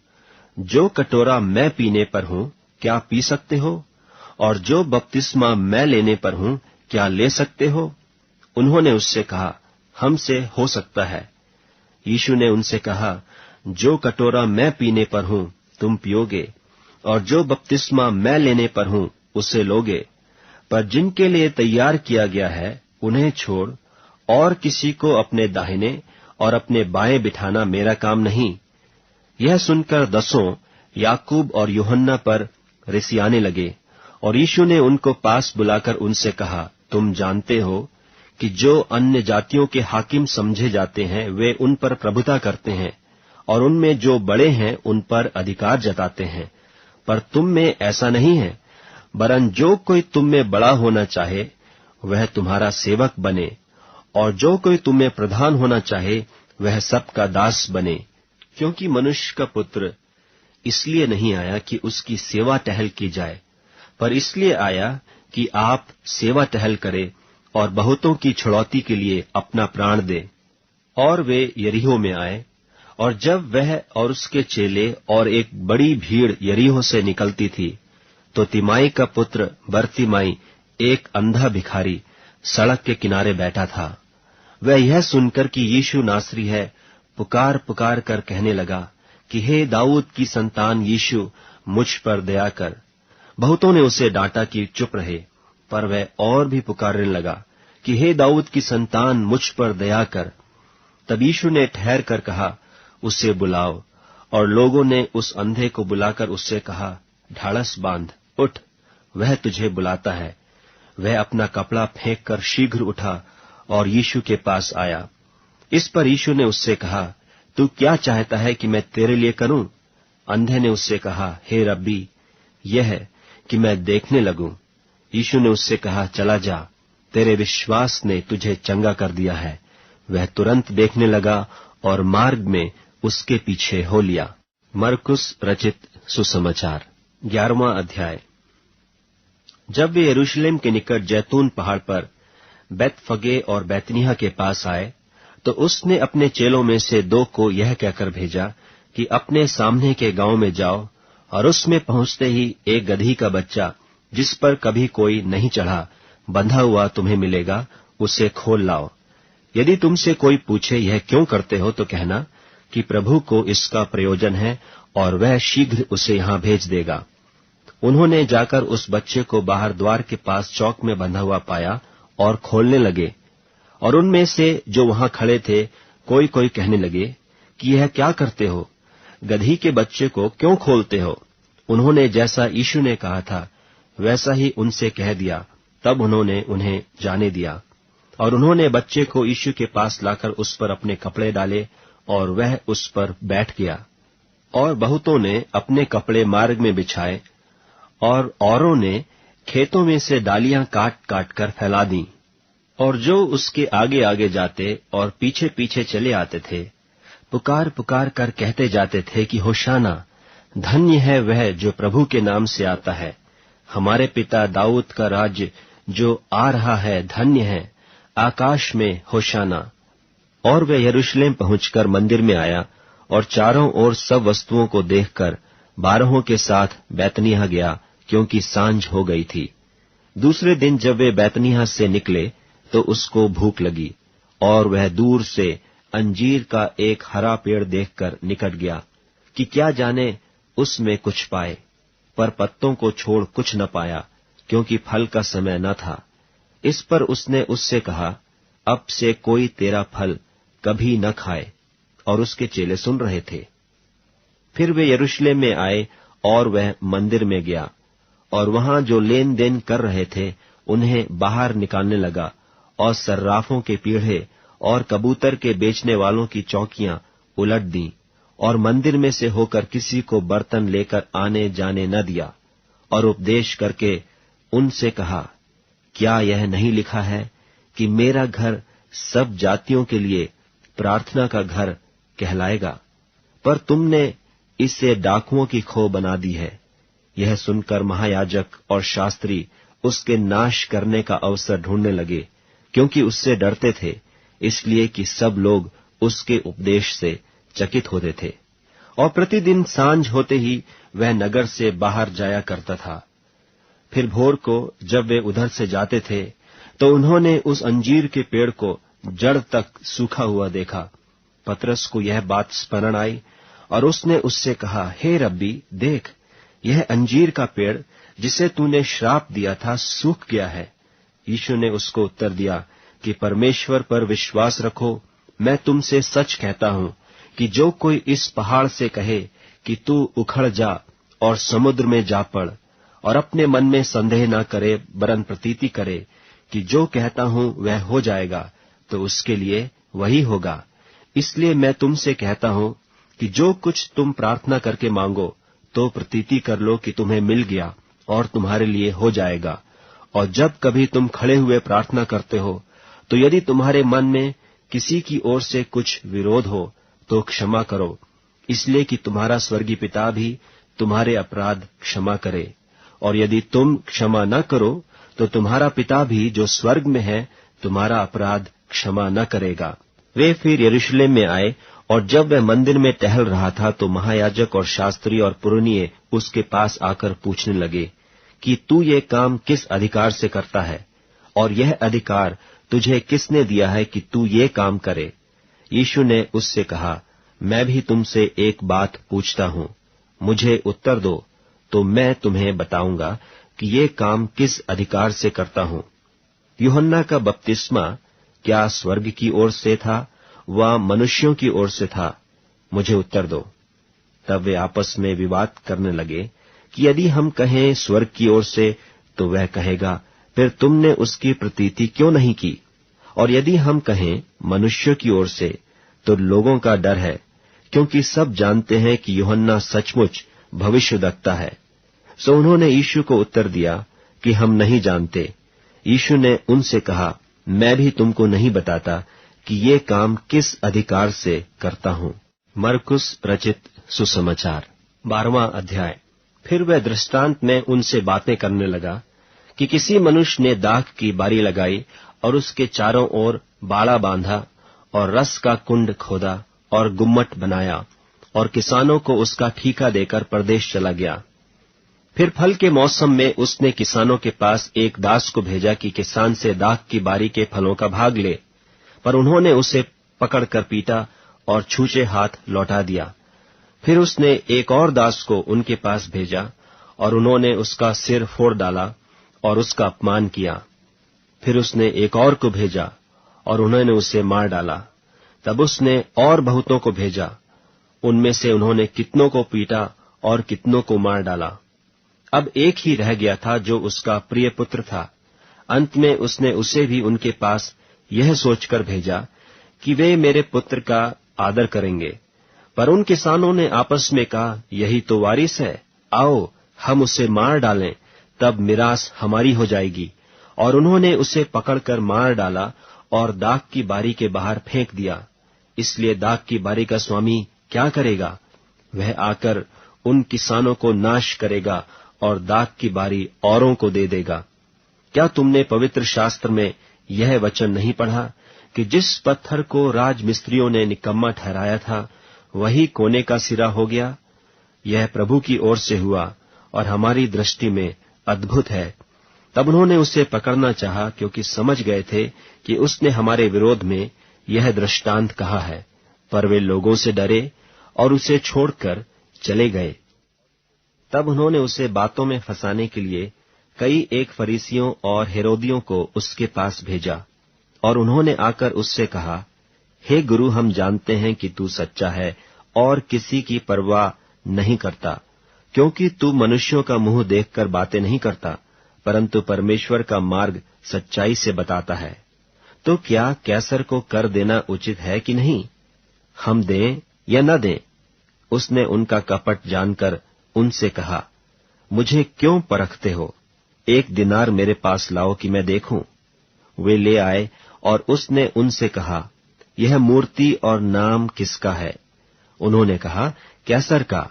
जो कटोरा मैं पीने पर हूं क्या पी सकते हो, और जो बपतिस्मा मैं लेने पर हूं क्या ले सकते हो? उन्होंने उससे कहा, हमसे हो सकता है। यीशु ने उनसे कहा, जो कटोरा मैं पीने पर हूं तुम पियोगे, और जो बपतिस्मा मैं लेने पर हूं उसे लोगे, पर जिनके लिए तैयार किया गया है उन्हें छोड़ और किसी को अपने दाहिने और अपने बाएं बिठाना मेरा काम नहीं। यह सुनकर 10 याकूब और यूहन्ना पर रिसियाने लगे, और यीशु ने उनको पास बुलाकर उनसे कहा, तुम जानते हो कि जो अन्य जातियों के हाकिम समझे जाते हैं वे उन पर प्रभुता करते हैं, और उनमें जो बड़े हैं उन पर अधिकार जताते हैं। पर तुम में ऐसा नहीं है, वरन जो कोई तुम में बड़ा होना चाहे वह तुम्हारा सेवक बने, और जो कोई तुम में प्रधान होना चाहे वह सबका दास बने। क्योंकि मनुष्य का पुत्र इसलिए नहीं आया कि उसकी सेवा टहल की जाए, पर इसलिए आया कि आप सेवा टहल करें और बहुतों की छुड़ौती के लिए अपना प्राण दे। और वे यरीहो में आए, और जब वह और उसके चेले और एक बड़ी भीड़ यरीहो से निकलती थी, तो तिमाई का पुत्र बरतिमाई, एक अंधा भिखारी, सड़क के किनारे बैठा था। वह यह सुनकर कि यीशु नासरी है, पुकार पुकार कर कहने लगा कि हे दाऊद की संतान यीशु, मुझ पर दया कर। बहुतों ने उसे डांटा कि चुप रहे, पर वह और भी पुकारने लगा कि हे दाऊद की संतान, मुझ पर दया कर। तब यीशु ने ठहर कर कहा, उसे बुलाओ। और लोगों ने उस अंधे को बुलाकर उससे कहा, ढाढ़स बांध, उठ, वह तुझे बुलाता है। वह अपना कपड़ा फेंक कर शीघ्र उठा और यीशु के पास आया। इस पर यीशु ने उससे कहा, तू क्या चाहता है कि मैं तेरे लिए करूं? अंधे ने उससे कहा, हे रब्बी, यह है कि मैं देखने लगूं। यीशु ने उससे कहा, चला जा, तेरे विश्वास ने तुझे चंगा कर दिया है। वह तुरंत देखने लगा और मार्ग में उसके पीछे हो लिया। मरकुस रचित सुसमाचार 11वां अध्याय। जब वे यरूशलेम के निकट जैतून पहाड़ पर बैतफगे और बैतनिय्याह के पास आए, तो उसने अपने चेलों में से 2 को यह कहकर भेजा कि अपने सामने के गांव में जाओ, और उसमें पहुंचते ही एक गदही का बच्चा, जिस पर कभी कोई नहीं चढ़ा, बंधा हुआ तुम्हें मिलेगा, उसे खोल लाओ। यदि तुमसे कोई पूछे, यह क्यों करते हो, तो कहना कि प्रभु को इसका प्रयोजन है और वह शीघ्र उसे यहां भेज देगा। उन्होंने जाकर उस बच्चे को बाहर द्वार के पास चौक में बंधा हुआ पाया और खोलने लगे। और उनमें से जो वहां खड़े थे, कोई कोई कहने लगे कि यह क्या करते हो, गदही के बच्चे को क्यों खोलते हो? उन्होंने जैसा यीशु ने कहा था वैसा ही उनसे कह दिया। तब उन्होंने उन्हें जाने दिया। और उन्होंने बच्चे को यीशु के पास लाकर उस पर अपने कपड़े डाले और वह उस पर बैठ गया। और बहुतों ने अपने कपड़े मार्ग में बिछाए और औरों ने खेतों में से डालियां काट काट कर फैला दी। और जो उसके आगे आगे जाते और पीछे पीछे चले आते थे, पुकार पुकार कर कहते जाते थे कि होशाना, धन्य है वह जो प्रभु के नाम से आता है। हमारे पिता दाऊद का राज्य जो आ रहा है, धन्य है, आकाश में होशाना। और वह यरूशलेम पहुंचकर मंदिर में आया और चारों ओर सब वस्तुओं को देखकर 12 के साथ बैतनिय्याह गया, क्योंकि सांझ हो गई थी। दूसरे दिन जब वे बैतनिय्याह से निकले, तो उसको भूख लगी, और वह दूर से अंजीर का एक हरा पेड़ देखकर निकट गया कि क्या जाने उसमें कुछ पाए, पर पत्तों को छोड़ कुछ न पाया, क्योंकि फल का समय न था। इस पर उसने उससे कहा, अब से कोई तेरा फल कभी न खाए। और उसके चेले सुन रहे थे। फिर वे यरूशलेम में आए और वह मंदिर में गया, और वहां जो लेन देन कर रहे थे उन्हें बाहर निकालने लगा, और सर्राफों के पीढ़े और कबूतर के बेचने वालों की चौकियां उलट दी, और मंदिर में से होकर किसी को बर्तन लेकर आने जाने न दिया। और उपदेश करके उनसे कहा, क्या यह नहीं लिखा है कि मेरा घर सब जातियों के लिए प्रार्थना का घर कहलाएगा? पर तुमने इसे डाकुओं की खो बना दी है। यह सुनकर महायाजक और शास्त्री उसके नाश करने का अवसर ढूंढने लगे, क्योंकि उससे डरते थे, इसलिए कि सब लोग उसके उपदेश से चकित होते थे। और प्रतिदिन सांझ होते ही वह नगर से बाहर जाया करता था। फिर भोर को जब वे उधर से जाते थे, तो उन्होंने उस अंजीर के पेड़ को जड़ तक सूखा हुआ देखा। पतरस को यह बात स्मरण आई, और उसने उससे कहा, हे रब्बी, देख, यह अंजीर का पेड़ जिसे तूने श्राप दिया था सूख गया है। यीशु ने उसको उत्तर दिया कि परमेश्वर पर विश्वास रखो। मैं तुमसे सच कहता हूं कि जो कोई इस पहाड़ से कहे कि तू उखड़ जा और समुद्र में जा पड़, और अपने मन में संदेह न करे, वरन प्रतीति करे कि जो कहता हूं वह हो जाएगा, तो उसके लिए वही होगा। इसलिए मैं तुमसे कहता हूं कि जो कुछ तुम प्रार्थना करके मांगो, तो प्रतीति कर लो कि तुम्हें मिल गया और तुम्हारे लिए हो जाएगा। और जब कभी तुम खड़े हुए प्रार्थना करते हो, तो यदि तुम्हारे मन में किसी की ओर से कुछ विरोध हो, तो क्षमा करो, इसलिए कि तुम्हारा स्वर्गीय पिता भी तुम्हारे अपराध क्षमा करे। और यदि तुम क्षमा न करो, तो तुम्हारा पिता भी जो स्वर्ग में है तुम्हारा अपराध क्षमा न करेगा। वे फिर यरूशलेम में आए और जब वह मंदिर में टहल रहा था तो महायाजक और शास्त्री और पुरनिये उसके पास आकर पूछने लगे कि तू ये काम किस अधिकार से करता है, और यह अधिकार तुझे किसने दिया है कि तू ये काम करे? यीशु ने उससे कहा, मैं भी तुमसे एक बात पूछता हूँ, मुझे उत्तर दो तो मैं तुम्हें बताऊंगा कि ये काम किस अधिकार से करता हूँ। यूहन्ना का बपतिस्मा क्या स्वर्ग की ओर से था व मनुष्यों की ओर से था? मुझे उत्तर दो। तब वे आपस में विवाद करने लगे कि यदि हम कहें स्वर्ग की ओर से तो वह कहेगा, फिर तुमने उसकी प्रतीति क्यों नहीं की? और यदि हम कहें मनुष्य की ओर से तो लोगों का डर है, क्योंकि सब जानते हैं कि यूहन्ना सचमुच भविष्यद्वक्ता है। सो उन्होंने यीशु को उत्तर दिया कि हम नहीं जानते। यीशु ने उनसे कहा, मैं भी तुमको नहीं बताता कि ये काम किस अधिकार से करता हूँ। मरकुस रचित सुसमाचार 12वां अध्याय। फिर वह दृष्टांत में उनसे बातें करने लगा कि किसी मनुष्य ने दाख की बारी लगाई और उसके चारों ओर बाड़ा बांधा और रस का कुंड खोदा और गुम्मट बनाया और किसानों को उसका ठीका देकर परदेश चला गया। फिर फल के मौसम में उसने किसानों के पास एक दास को भेजा कि किसान से दाख की बारी के फलों का भाग ले, पर उन्होंने उसे पकड़कर पीटा और छूछे हाथ लौटा दिया। फिर उसने एक और दास को उनके पास भेजा और उन्होंने उसका सिर फोड़ डाला और उसका अपमान किया। फिर उसने एक और को भेजा और उन्होंने उसे मार डाला। तब उसने और बहुतों को भेजा, उनमें से उन्होंने कितनों को पीटा और कितनों को मार डाला। अब एक ही रह गया था जो उसका प्रिय पुत्र था। अंत में उसने उसे भी उनके पास यह सोचकर भेजा कि वे मेरे पुत्र का आदर करेंगे। पर उन किसानों ने आपस में कहा, यही तो वारिस है, आओ हम उसे मार डालें, तब मिरास हमारी हो जाएगी। और उन्होंने उसे पकड़कर मार डाला और दाख की बारी के बाहर फेंक दिया। इसलिए दाख की बारी का स्वामी क्या करेगा? वह आकर उन किसानों को नाश करेगा और दाख की बारी औरों को दे देगा। क्या तुमने पवित्र शास्त्र में यह वचन नहीं पढ़ा कि जिस पत्थर को राजमिस्त्रियों ने निकम्मा ठहराया था, वही कोने का सिरा हो गया? यह प्रभु की ओर से हुआ और हमारी दृष्टि में अद्भुत है। तब उन्होंने उसे पकड़ना चाहा, क्योंकि समझ गए थे कि उसने हमारे विरोध में यह दृष्टांत कहा है। पर वे लोगों से डरे और उसे छोड़कर चले गए। तब उन्होंने उसे बातों में फंसाने के लिए कई एक फरीसियों और हेरोदियों को उसके पास भेजा, और उन्होंने आकर उससे कहा, हे गुरु, हम जानते हैं कि तू सच्चा है और किसी की परवाह नहीं करता, क्योंकि तू मनुष्यों का मुंह देखकर बातें नहीं करता, परंतु परमेश्वर का मार्ग सच्चाई से बताता है। तो क्या कैसर को कर देना उचित है कि नहीं? हम दें या न दें? उसने उनका कपट जानकर उनसे कहा, मुझे क्यों परखते हो? 1 दिनार मेरे पास लाओ कि मैं देखूं। वे ले आए और उसने उनसे कहा, यह मूर्ति और नाम किसका है? उन्होंने कहा, कैसर का।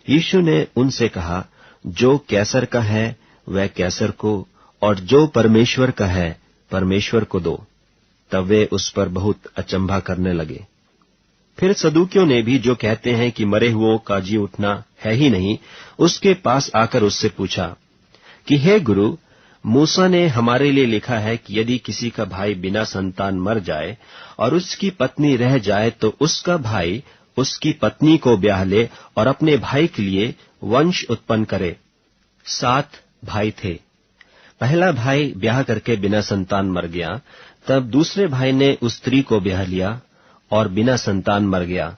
यीशु ने उनसे कहा, जो कैसर का है वह कैसर को, और जो परमेश्वर का है परमेश्वर को दो। तब वे उस पर बहुत अचंभा करने लगे। फिर सदूकियों ने भी, जो कहते हैं कि मरे हुओं का जी उठना है ही नहीं, उसके पास आकर उससे पूछा कि हे गुरु, मूसा ने हमारे लिए लिखा है कि यदि किसी का भाई बिना संतान मर जाए और उसकी पत्नी रह जाए तो उसका भाई उसकी पत्नी को ब्याह ले और अपने भाई के लिए वंश उत्पन्न करे। 7 भाई थे। पहला भाई ब्याह करके बिना संतान मर गया। तब दूसरे भाई ने उस स्त्री को ब्याह लिया और बिना संतान मर गया,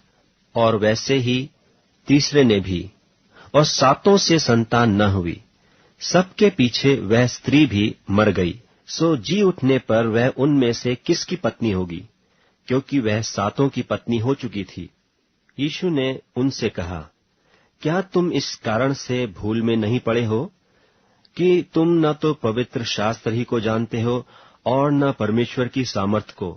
और वैसे ही तीसरे ने भी, और 7 से संतान न हुई। सबके पीछे वह स्त्री भी मर गई। सो जी उठने पर वह उनमें से किसकी पत्नी होगी, क्योंकि वह 7 की पत्नी हो चुकी थी। यीशु ने उनसे कहा, क्या तुम इस कारण से भूल में नहीं पड़े हो कि तुम न तो पवित्र शास्त्र ही को जानते हो और न परमेश्वर की सामर्थ को?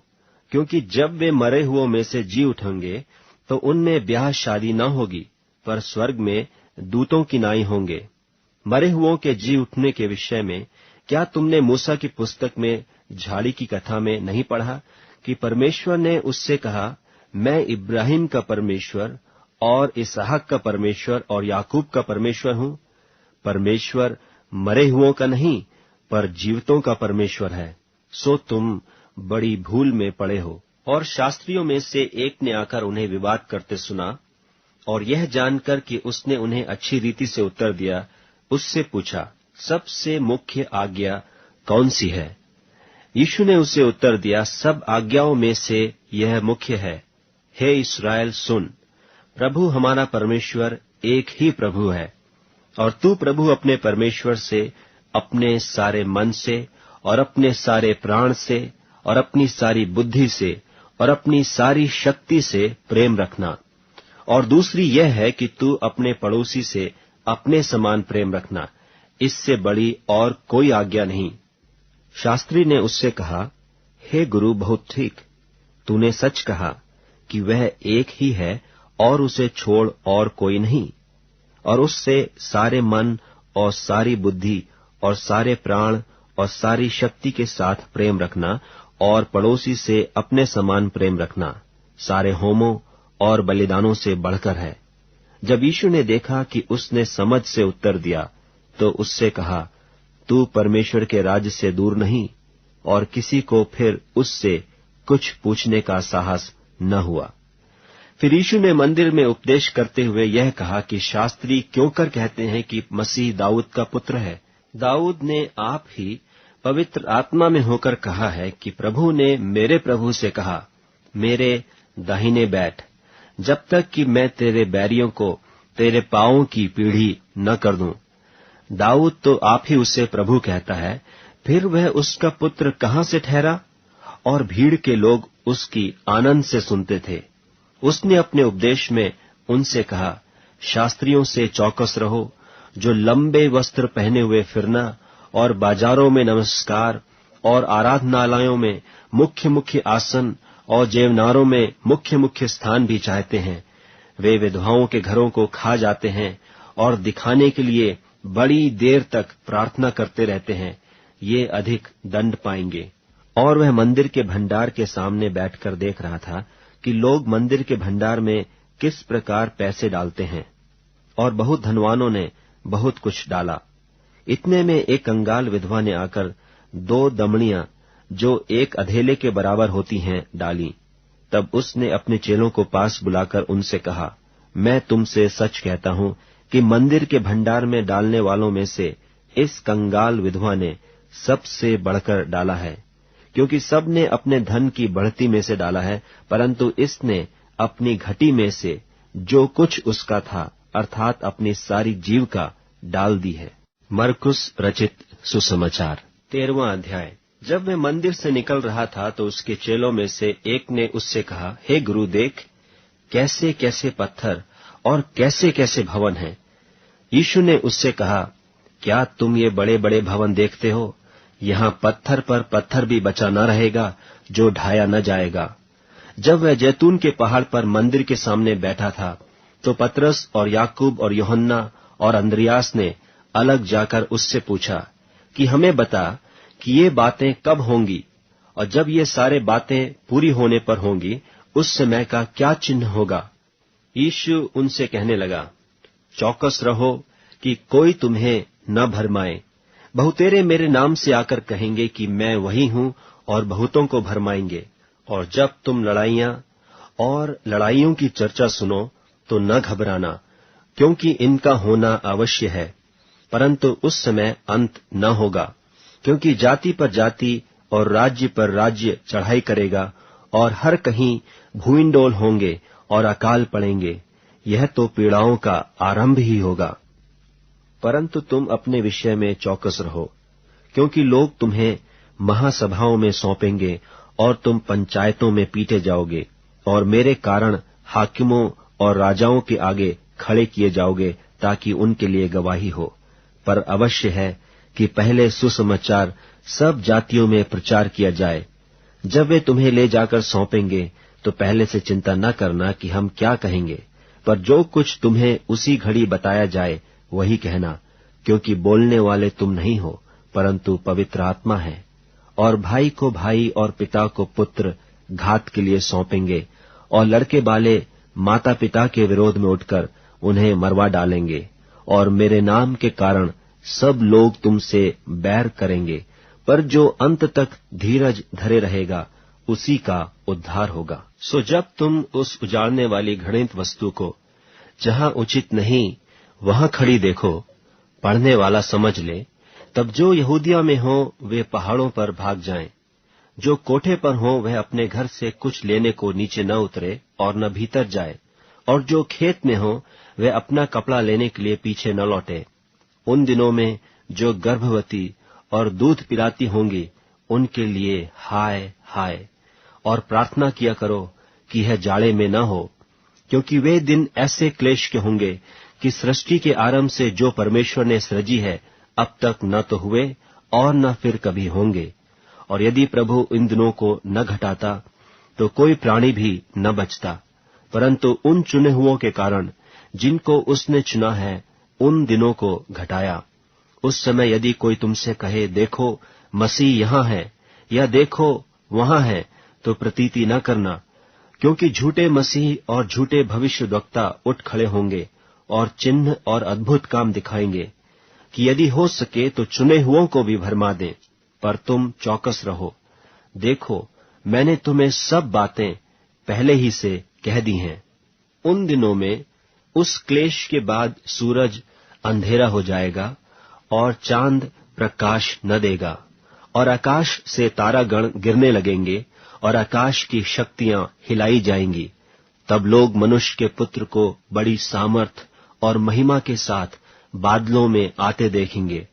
क्योंकि जब वे मरे हुओं में से जी उठेंगे तो उनमें ब्याह शादी न होगी, पर स्वर्ग में दूतों की नाई होंगे। मरे हुओं के जी उठने के विषय में क्या तुमने मूसा की पुस्तक में झाड़ी की कथा में नहीं पढ़ा कि परमेश्वर ने उससे कहा, मैं इब्राहिम का परमेश्वर और इसहाक का परमेश्वर और याकूब का परमेश्वर हूँ। परमेश्वर मरे हुओं का नहीं, पर जीवितों का परमेश्वर है। सो तुम बड़ी भूल में पड़े हो। और शास्त्रियों में से एक ने आकर उन्हें विवाद करते सुना, और यह जानकर कि उसने उन्हें अच्छी रीति से उत्तर दिया, उससे पूछा, सबसे मुख्य आज्ञा कौन सी है? यीशु ने उसे उत्तर दिया, सब आज्ञाओं में से यह मुख्य है, हे इस्राएल सुन, प्रभु हमारा परमेश्वर एक ही प्रभु है, और तू प्रभु अपने परमेश्वर से अपने सारे मन से और अपने सारे प्राण से और अपनी सारी बुद्धि से और अपनी सारी शक्ति से प्रेम रखना। और दूसरी यह है कि तू अपने पड़ोसी से अपने समान प्रेम रखना। इससे बड़ी और कोई आज्ञा नहीं। शास्त्री ने उससे कहा, हे गुरु, बहुत ठीक, तूने सच कहा कि वह एक ही है और उसे छोड़ और कोई नहीं, और उससे सारे मन और सारी बुद्धि और सारे प्राण और सारी शक्ति के साथ प्रेम रखना, और पड़ोसी से अपने समान प्रेम रखना सारे होमों और बलिदानों से बढ़कर है। जब यीशु ने देखा कि उसने समझ से उत्तर दिया, तो उससे कहा, तू परमेश्वर के राज्य से दूर नहीं, और किसी को फिर उससे कुछ पूछने का साहस न हुआ। फिर यीशु ने मंदिर में उपदेश करते हुए यह कहा कि शास्त्री क्यों कर कहते हैं कि मसीह दाऊद का पुत्र है। दाऊद ने आप ही पवित्र आत्मा में होकर कहा है कि प्रभु ने मेरे प्रभु से कहा, मेरे दाहिने बैठ, जब तक कि मैं तेरे बैरियों को तेरे पांवों की पीढ़ी न कर दूं। दाऊद तो आप ही उसे प्रभु कहता है, फिर वह उसका पुत्र कहाँ से ठहरा? और भीड़ के लोग उसकी आनंद से सुनते थे। उसने अपने उपदेश में उनसे कहा, शास्त्रियों से चौकस रहो, जो लंबे वस्त्र पहने हुए फिरना और बाजारों में नमस्कार और आराधनालयों में मुख्य मुख्य आसन और जेवनारों में मुख्य मुख्य स्थान भी चाहते हैं। वे विधवाओं के घरों को खा जाते हैं और दिखाने के लिए बड़ी देर तक प्रार्थना करते रहते हैं, ये अधिक दंड पाएंगे। और वह मंदिर के भंडार के सामने बैठकर देख रहा था कि लोग मंदिर के भंडार में किस प्रकार पैसे डालते हैं, और बहुत धनवानों ने बहुत कुछ डाला। इतने में एक कंगाल विधवा ने आकर 2 दमड़ियां, जो एक अधेले के बराबर होती हैं, डाली। तब उसने अपने चेलों को पास बुलाकर उनसे कहा, मैं तुमसे सच कहता हूं कि मंदिर के भंडार में डालने वालों में से इस कंगाल विधवा ने सबसे बढ़कर डाला है, क्योंकि सब ने अपने धन की बढ़ती में से डाला है, परंतु इसने अपनी घटी में से जो कुछ उसका था, अर्थात अपनी सारी जीविका डाल दी है। मरकुस रचित सुसमाचार 13वां अध्याय। जब वह मंदिर से निकल रहा था तो उसके चेलों में से एक ने उससे कहा, हे गुरु, देख कैसे कैसे पत्थर और कैसे कैसे भवन हैं। यीशु ने उससे कहा, क्या तुम ये बड़े बड़े भवन देखते हो? यहाँ पत्थर पर पत्थर भी बचा न रहेगा जो ढाया न जाएगा। जब वह जैतून के पहाड़ पर मंदिर के सामने बैठा था, तो पतरस और याकूब और यूहन्ना और अंद्रियास ने अलग जाकर उससे पूछा कि हमें बता कि ये बातें कब होंगी, और जब ये सारे बातें पूरी होने पर होंगी, उस समय का क्या चिन्ह होगा? यीशु उनसे कहने लगा, चौकस रहो कि कोई तुम्हें न भरमाए। बहुतेरे मेरे नाम से आकर कहेंगे कि मैं वही हूँ, और बहुतों को भरमाएंगे। और जब तुम लड़ाइयां और लड़ाइयों की चर्चा सुनो तो न घबराना, क्योंकि इनका होना अवश्य है, परंतु उस समय अंत न होगा। क्योंकि जाति पर जाति और राज्य पर राज्य चढ़ाई करेगा, और हर कहीं भूइंडोल होंगे और अकाल पड़ेंगे। यह तो पीड़ाओं का आरंभ ही होगा। परंतु तुम अपने विषय में चौकस रहो, क्योंकि लोग तुम्हें महासभाओं में सौंपेंगे और तुम पंचायतों में पीटे जाओगे, और मेरे कारण हाकिमों और राजाओं के आगे खड़े किए जाओगे, ताकि उनके लिए गवाही हो। पर अवश्य है कि पहले सुसमाचार सब जातियों में प्रचार किया जाए। जब वे तुम्हें ले जाकर सौंपेंगे तो पहले से चिंता न करना कि हम क्या कहेंगे, पर जो कुछ तुम्हें उसी घड़ी बताया जाए वही कहना, क्योंकि बोलने वाले तुम नहीं हो, परंतु पवित्र आत्मा है। और भाई को भाई और पिता को पुत्र घात के लिए सौंपेंगे, और लड़के बाले माता पिता के विरोध में उठकर उन्हें मरवा डालेंगे, और मेरे नाम के कारण सब लोग तुमसे बैर करेंगे, पर जो अंत तक धीरज धरे रहेगा उसी का उद्धार होगा। सो जब तुम उस उजाड़ने वाली घृणित वस्तु को जहां उचित नहीं वहां खड़ी देखो, पढ़ने वाला समझ ले, तब जो यहूदिया में हो वे पहाड़ों पर भाग जाएं, जो कोठे पर हो वह अपने घर से कुछ लेने को नीचे न उतरे और न भीतर जाए, और जो खेत में हो वह अपना कपड़ा लेने के लिए पीछे न लौटे। उन दिनों में जो गर्भवती और दूध पिलाती होंगी उनके लिए हाय हाय, और प्रार्थना किया करो कि यह जाड़े में न हो, क्योंकि वे दिन ऐसे क्लेश के होंगे कि सृष्टि के आरंभ से जो परमेश्वर ने सृजी है अब तक न तो हुए और न फिर कभी होंगे। और यदि प्रभु इन दिनों को न घटाता तो कोई प्राणी भी न बचता, परंतु उन चुने हुओं के कारण जिनको उसने चुना है उन दिनों को घटाया। उस समय यदि कोई तुमसे कहे देखो मसीह यहाँ है या देखो वहां है, तो प्रतीति न करना, क्योंकि झूठे मसीह और झूठे भविष्यद्वक्ता उठ खड़े होंगे और चिन्ह और अद्भुत काम दिखाएंगे, कि यदि हो सके तो चुने हुओं को भी भरमा दें। पर तुम चौकस रहो, देखो मैंने तुम्हें सब बातें पहले ही से कह दी हैं। उन दिनों में उस क्लेश के बाद सूरज अंधेरा हो जाएगा और चांद प्रकाश न देगा, और आकाश से तारागण गिरने लगेंगे और आकाश की शक्तियां हिलाई जाएंगी। तब लोग मनुष्य के पुत्र को बड़ी सामर्थ और महिमा के साथ बादलों में आते देखेंगे।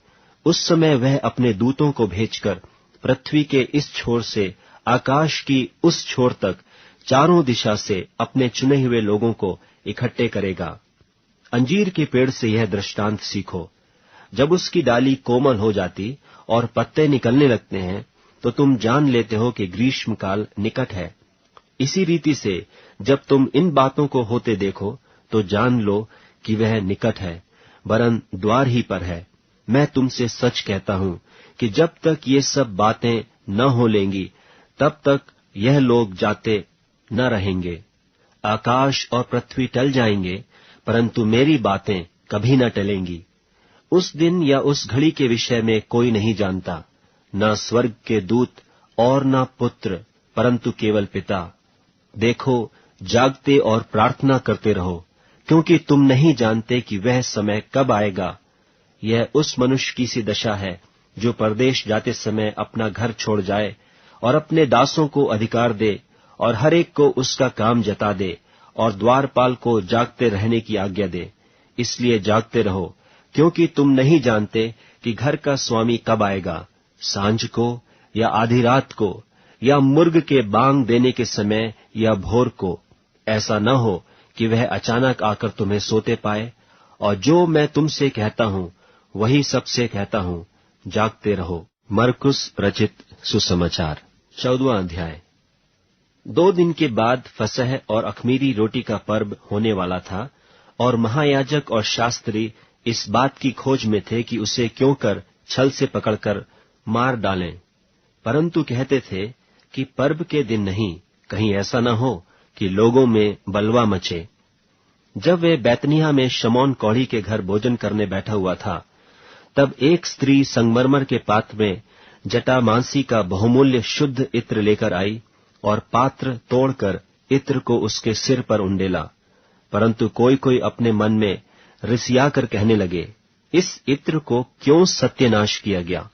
उस समय वह अपने दूतों को भेजकर पृथ्वी के इस छोर से आकाश की उस छोर तक चारों दिशा से अपने चुने हुए लोगों को इकट्ठे करेगा। अंजीर के पेड़ से यह दृष्टांत सीखो, जब उसकी डाली कोमल हो जाती और पत्ते निकलने लगते हैं तो तुम जान लेते हो कि ग्रीष्म काल निकट है। इसी रीति से जब तुम इन बातों को होते देखो तो जान लो कि वह निकट है, वरन द्वार ही पर है। मैं तुमसे सच कहता हूँ कि जब तक ये सब बातें न हो लेंगी तब तक यह लोग जाते न रहेंगे। आकाश और पृथ्वी टल जाएंगे, परंतु मेरी बातें कभी न टलेंगी। उस दिन या उस घड़ी के विषय में कोई नहीं जानता, न स्वर्ग के दूत और न पुत्र, परंतु केवल पिता। देखो, जागते और प्रार्थना करते रहो, क्योंकि तुम नहीं जानते कि वह समय कब आएगा। यह उस मनुष्य की सी दशा है जो परदेश जाते समय अपना घर छोड़ जाए और अपने दासों को अधिकार दे और हर एक को उसका काम जता दे और द्वारपाल को जागते रहने की आज्ञा दे। इसलिए जागते रहो, क्योंकि तुम नहीं जानते कि घर का स्वामी कब आएगा, सांझ को या आधी रात को या मुर्ग के बांग देने के समय या भोर को। ऐसा न हो कि वह अचानक आकर तुम्हें सोते पाए। और जो मैं तुमसे कहता हूँ वही सबसे कहता हूँ, जागते रहो। मरकुस रचित सुसमाचार 14वां अध्याय। 2 दिन के बाद फसह और अख़मीरी रोटी का पर्व होने वाला था, और महायाजक और शास्त्री इस बात की खोज में थे कि उसे क्यों कर छल से पकड़कर मार डालें, परंतु कहते थे कि पर्व के दिन नहीं, कहीं ऐसा न हो कि लोगों में बलवा मचे। जब वे बैतनिय्याह में शमौन कौड़ी के घर भोजन करने बैठा हुआ था, तब एक स्त्री संगमरमर के पात्र में जटामांसी का बहुमूल्य शुद्ध इत्र लेकर आई और पात्र तोड़कर इत्र को उसके सिर पर उंडेला। परंतु कोई कोई अपने मन में रिसियाकर कहने लगे, इस इत्र को क्यों सत्यानाश किया गया,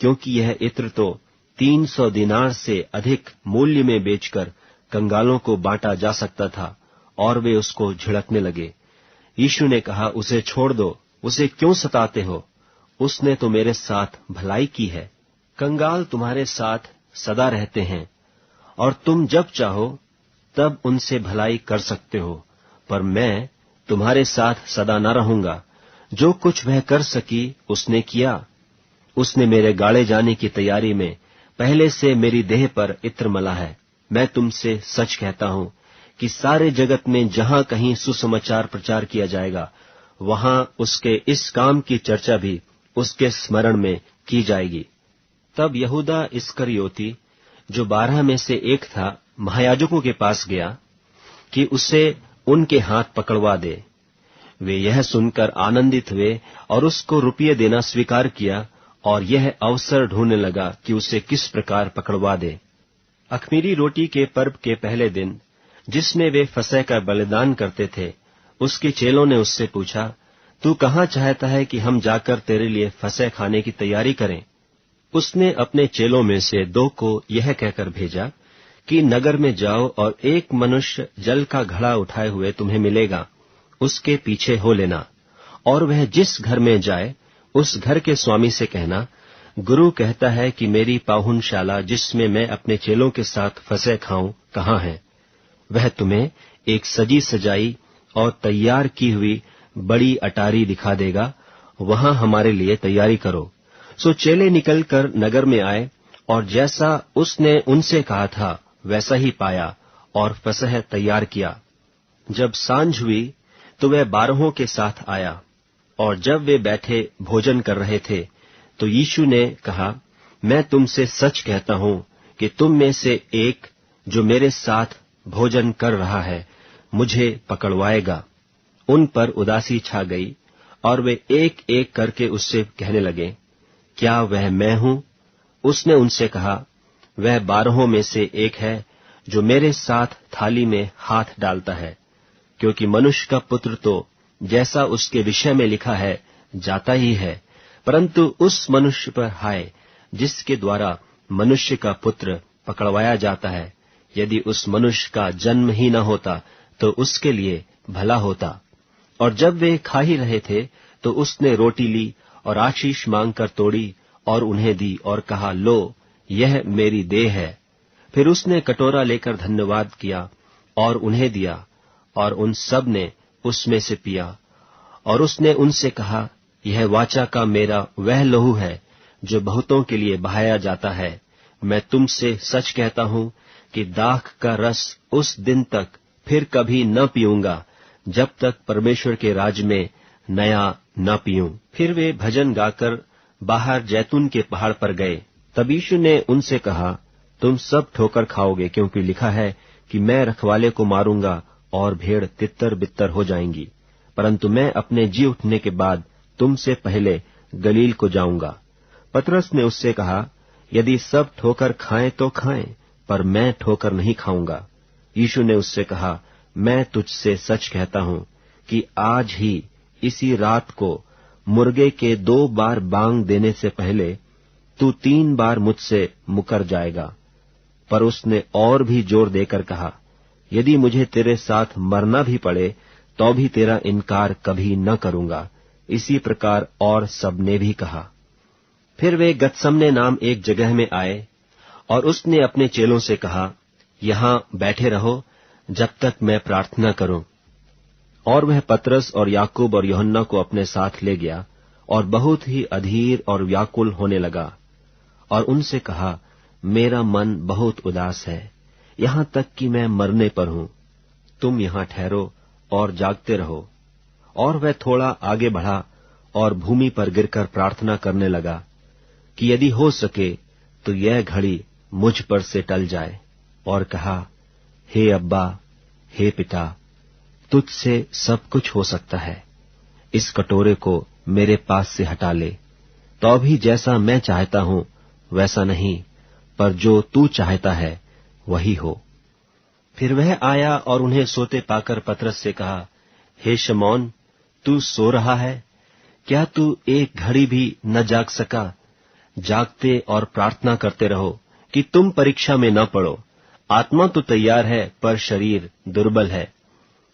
क्योंकि यह इत्र तो 300 दिनार से अधिक मूल्य में बेचकर कंगालों को बांटा जा सकता था। और वे उसको झिड़कने लगे। यीशु ने कहा, उसे छोड़ दो, उसे क्यों सताते हो, उसने तो मेरे साथ भलाई की है। कंगाल तुम्हारे साथ सदा रहते हैं और तुम जब चाहो तब उनसे भलाई कर सकते हो, पर मैं तुम्हारे साथ सदा न रहूंगा। जो कुछ वह कर सकी उसने किया। उसने मेरे गाड़े जाने की तैयारी में पहले से मेरी देह पर इत्र मला है। मैं तुमसे सच कहता हूं कि सारे जगत में जहां कहीं सुसमाचार प्रचार किया जाएगा, वहां उसके इस काम की चर्चा भी उसके स्मरण में की जाएगी। तब यहूदा इस्करियोती, जो 12 में से एक था, महायाजकों के पास गया कि उसे उनके हाथ पकड़वा दे। वे यह सुनकर आनंदित हुए और उसको रुपये देना स्वीकार किया और यह अवसर ढूंढने लगा कि उसे किस प्रकार पकड़वा दे। अख़मीरी रोटी के पर्व के पहले दिन, जिसमें वे फसह का बलिदान करते थे, उसके चेलों ने उससे पूछा, तू कहाँ चाहता है कि हम जाकर तेरे लिए फसह खाने की तैयारी करें? उसने अपने चेलों में से 2 को यह कहकर भेजा कि नगर में जाओ और एक मनुष्य जल का घड़ा उठाए हुए तुम्हें मिलेगा, उसके पीछे हो लेना, और वह जिस घर में जाए उस घर के स्वामी से कहना, गुरु कहता है कि मेरी पाहुनशाला जिसमें मैं अपने चेलों के साथ फसह खाऊं कहाँ है? वह तुम्हें एक सजी सजाई और तैयार की हुई बड़ी अटारी दिखा देगा, वहां हमारे लिए तैयारी करो। सो चेले निकलकर नगर में आए और जैसा उसने उनसे कहा था वैसा ही पाया और फसह तैयार किया। जब सांझ हुई तो वह 12 के साथ आया, और जब वे बैठे भोजन कर रहे थे तो यीशु ने कहा, मैं तुमसे सच कहता हूं कि तुम में से एक जो मेरे साथ भोजन कर रहा है मुझे पकड़वाएगा। उन पर उदासी छा गई और वे एक एक करके उससे कहने लगे, क्या वह मैं हूं? उसने उनसे कहा, वह 12 में से एक है जो मेरे साथ थाली में हाथ डालता है, क्योंकि मनुष्य का पुत्र तो जैसा उसके विषय में लिखा है जाता ही है, परंतु उस मनुष्य पर हाय जिसके द्वारा मनुष्य का पुत्र पकड़वाया जाता है। यदि उस मनुष्य का जन्म ही न होता तो उसके लिए भला होता। और जब वे खा ही रहे थे तो उसने रोटी ली और आशीष मांगकर तोड़ी और उन्हें दी और कहा, लो, यह मेरी देह है। फिर उसने कटोरा लेकर धन्यवाद किया और उन्हें दिया, और उन सब ने उसमें से पिया। और उसने उनसे कहा, यह वाचा का मेरा वह लहू है जो बहुतों के लिए बहाया जाता है। मैं तुमसे सच कहता हूं कि दाख का रस उस दिन तक फिर कभी न पीऊंगा जब तक परमेश्वर के राज में नया न पीऊं। फिर वे भजन गाकर बाहर जैतून के पहाड़ पर गए। तब यीशु ने उनसे कहा, तुम सब ठोकर खाओगे, क्योंकि लिखा है कि मैं रखवाले को मारूंगा और भेड़ तितर बितर हो जाएंगी। परंतु मैं अपने जी उठने के बाद तुमसे पहले गलील को जाऊंगा। पतरस ने उससे कहा, यदि सब ठोकर खाएं तो खाएं, पर मैं ठोकर नहीं खाऊंगा। यीशु ने उससे कहा, मैं तुझसे सच कहता हूं कि आज ही इसी रात को मुर्गे के 2 बार बांग देने से पहले तू 3 बार मुझसे मुकर जाएगा। पर उसने और भी जोर देकर कहा, यदि मुझे तेरे साथ मरना भी पड़े तो भी तेरा इनकार कभी न करूंगा। इसी प्रकार और सबने भी कहा। फिर वे गतसमने नाम एक जगह में आए और उसने अपने चेलों से कहा, यहां बैठे रहो जब तक मैं प्रार्थना करूं। और वह पतरस और याकूब और यूहन्ना को अपने साथ ले गया और बहुत ही अधीर और व्याकुल होने लगा और उनसे कहा, मेरा मन बहुत उदास है, यहां तक कि मैं मरने पर हूं। तुम यहां ठहरो और जागते रहो। और वह थोड़ा आगे बढ़ा और भूमि पर गिरकर प्रार्थना करने लगा कि यदि हो सके तो यह घड़ी मुझ पर से टल जाए। और कहा, हे अब्बा, हे पिता, तुझसे सब कुछ हो सकता है। इस कटोरे को मेरे पास से हटा ले, तो भी जैसा मैं चाहता हूं वैसा नहीं, पर जो तू चाहता है वही हो। फिर वह आया और उन्हें सोते पाकर पतरस से कहा, हे शमौन, तू सो रहा है? क्या तू एक घड़ी भी न जाग सका? जागते और प्रार्थना करते रहो कि तुम परीक्षा में न पड़ो। आत्मा तो तैयार है पर शरीर दुर्बल है।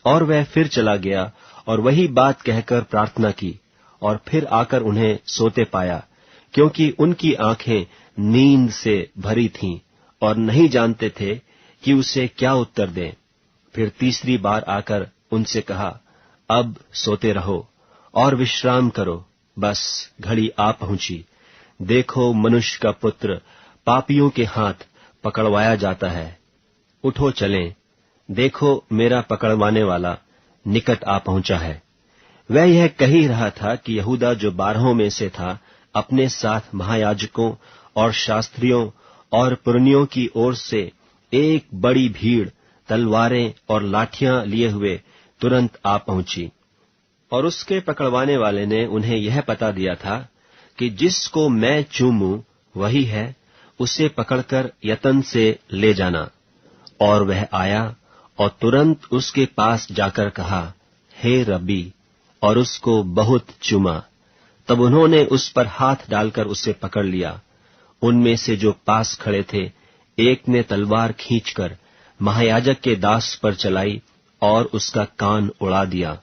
और वह फिर चला गया और वही बात कहकर प्रार्थना की और फिर आकर उन्हें सोते पाया, क्योंकि उनकी आंखें नींद से भरी थीं और नहीं जानते थे कि उसे क्या उत्तर दें। फिर तीसरी बार आकर उनसे कहा, अब सोते रहो और विश्राम करो, बस घड़ी आ पहुंची। देखो, मनुष्य का पुत्र पापियों के हाथ पकड़वाया जाता है। उठो चलें, देखो मेरा पकड़वाने वाला निकट आ पहुंचा है। वह यह कह ही रहा था कि यहूदा जो 12 में से था, अपने साथ महायाजकों और शास्त्रियों और पुरनियों की ओर से एक बड़ी भीड़ तलवारें और लाठियां लिए हुए तुरंत आ पहुंची। और उसके पकड़वाने वाले ने उन्हें यह पता दिया था कि जिसको मैं चूमूं वही है, उसे पकड़कर यतन से ले जाना। और वह आया और तुरंत उसके पास जाकर कहा, हे रब्बी, और उसको बहुत चूमा। तब उन्होंने उस पर हाथ डालकर उसे पकड़ लिया। उनमें से जो पास खड़े थे, एक ने तलवार खींचकर महायाजक के दास पर चलाई और उसका कान उड़ा दिया।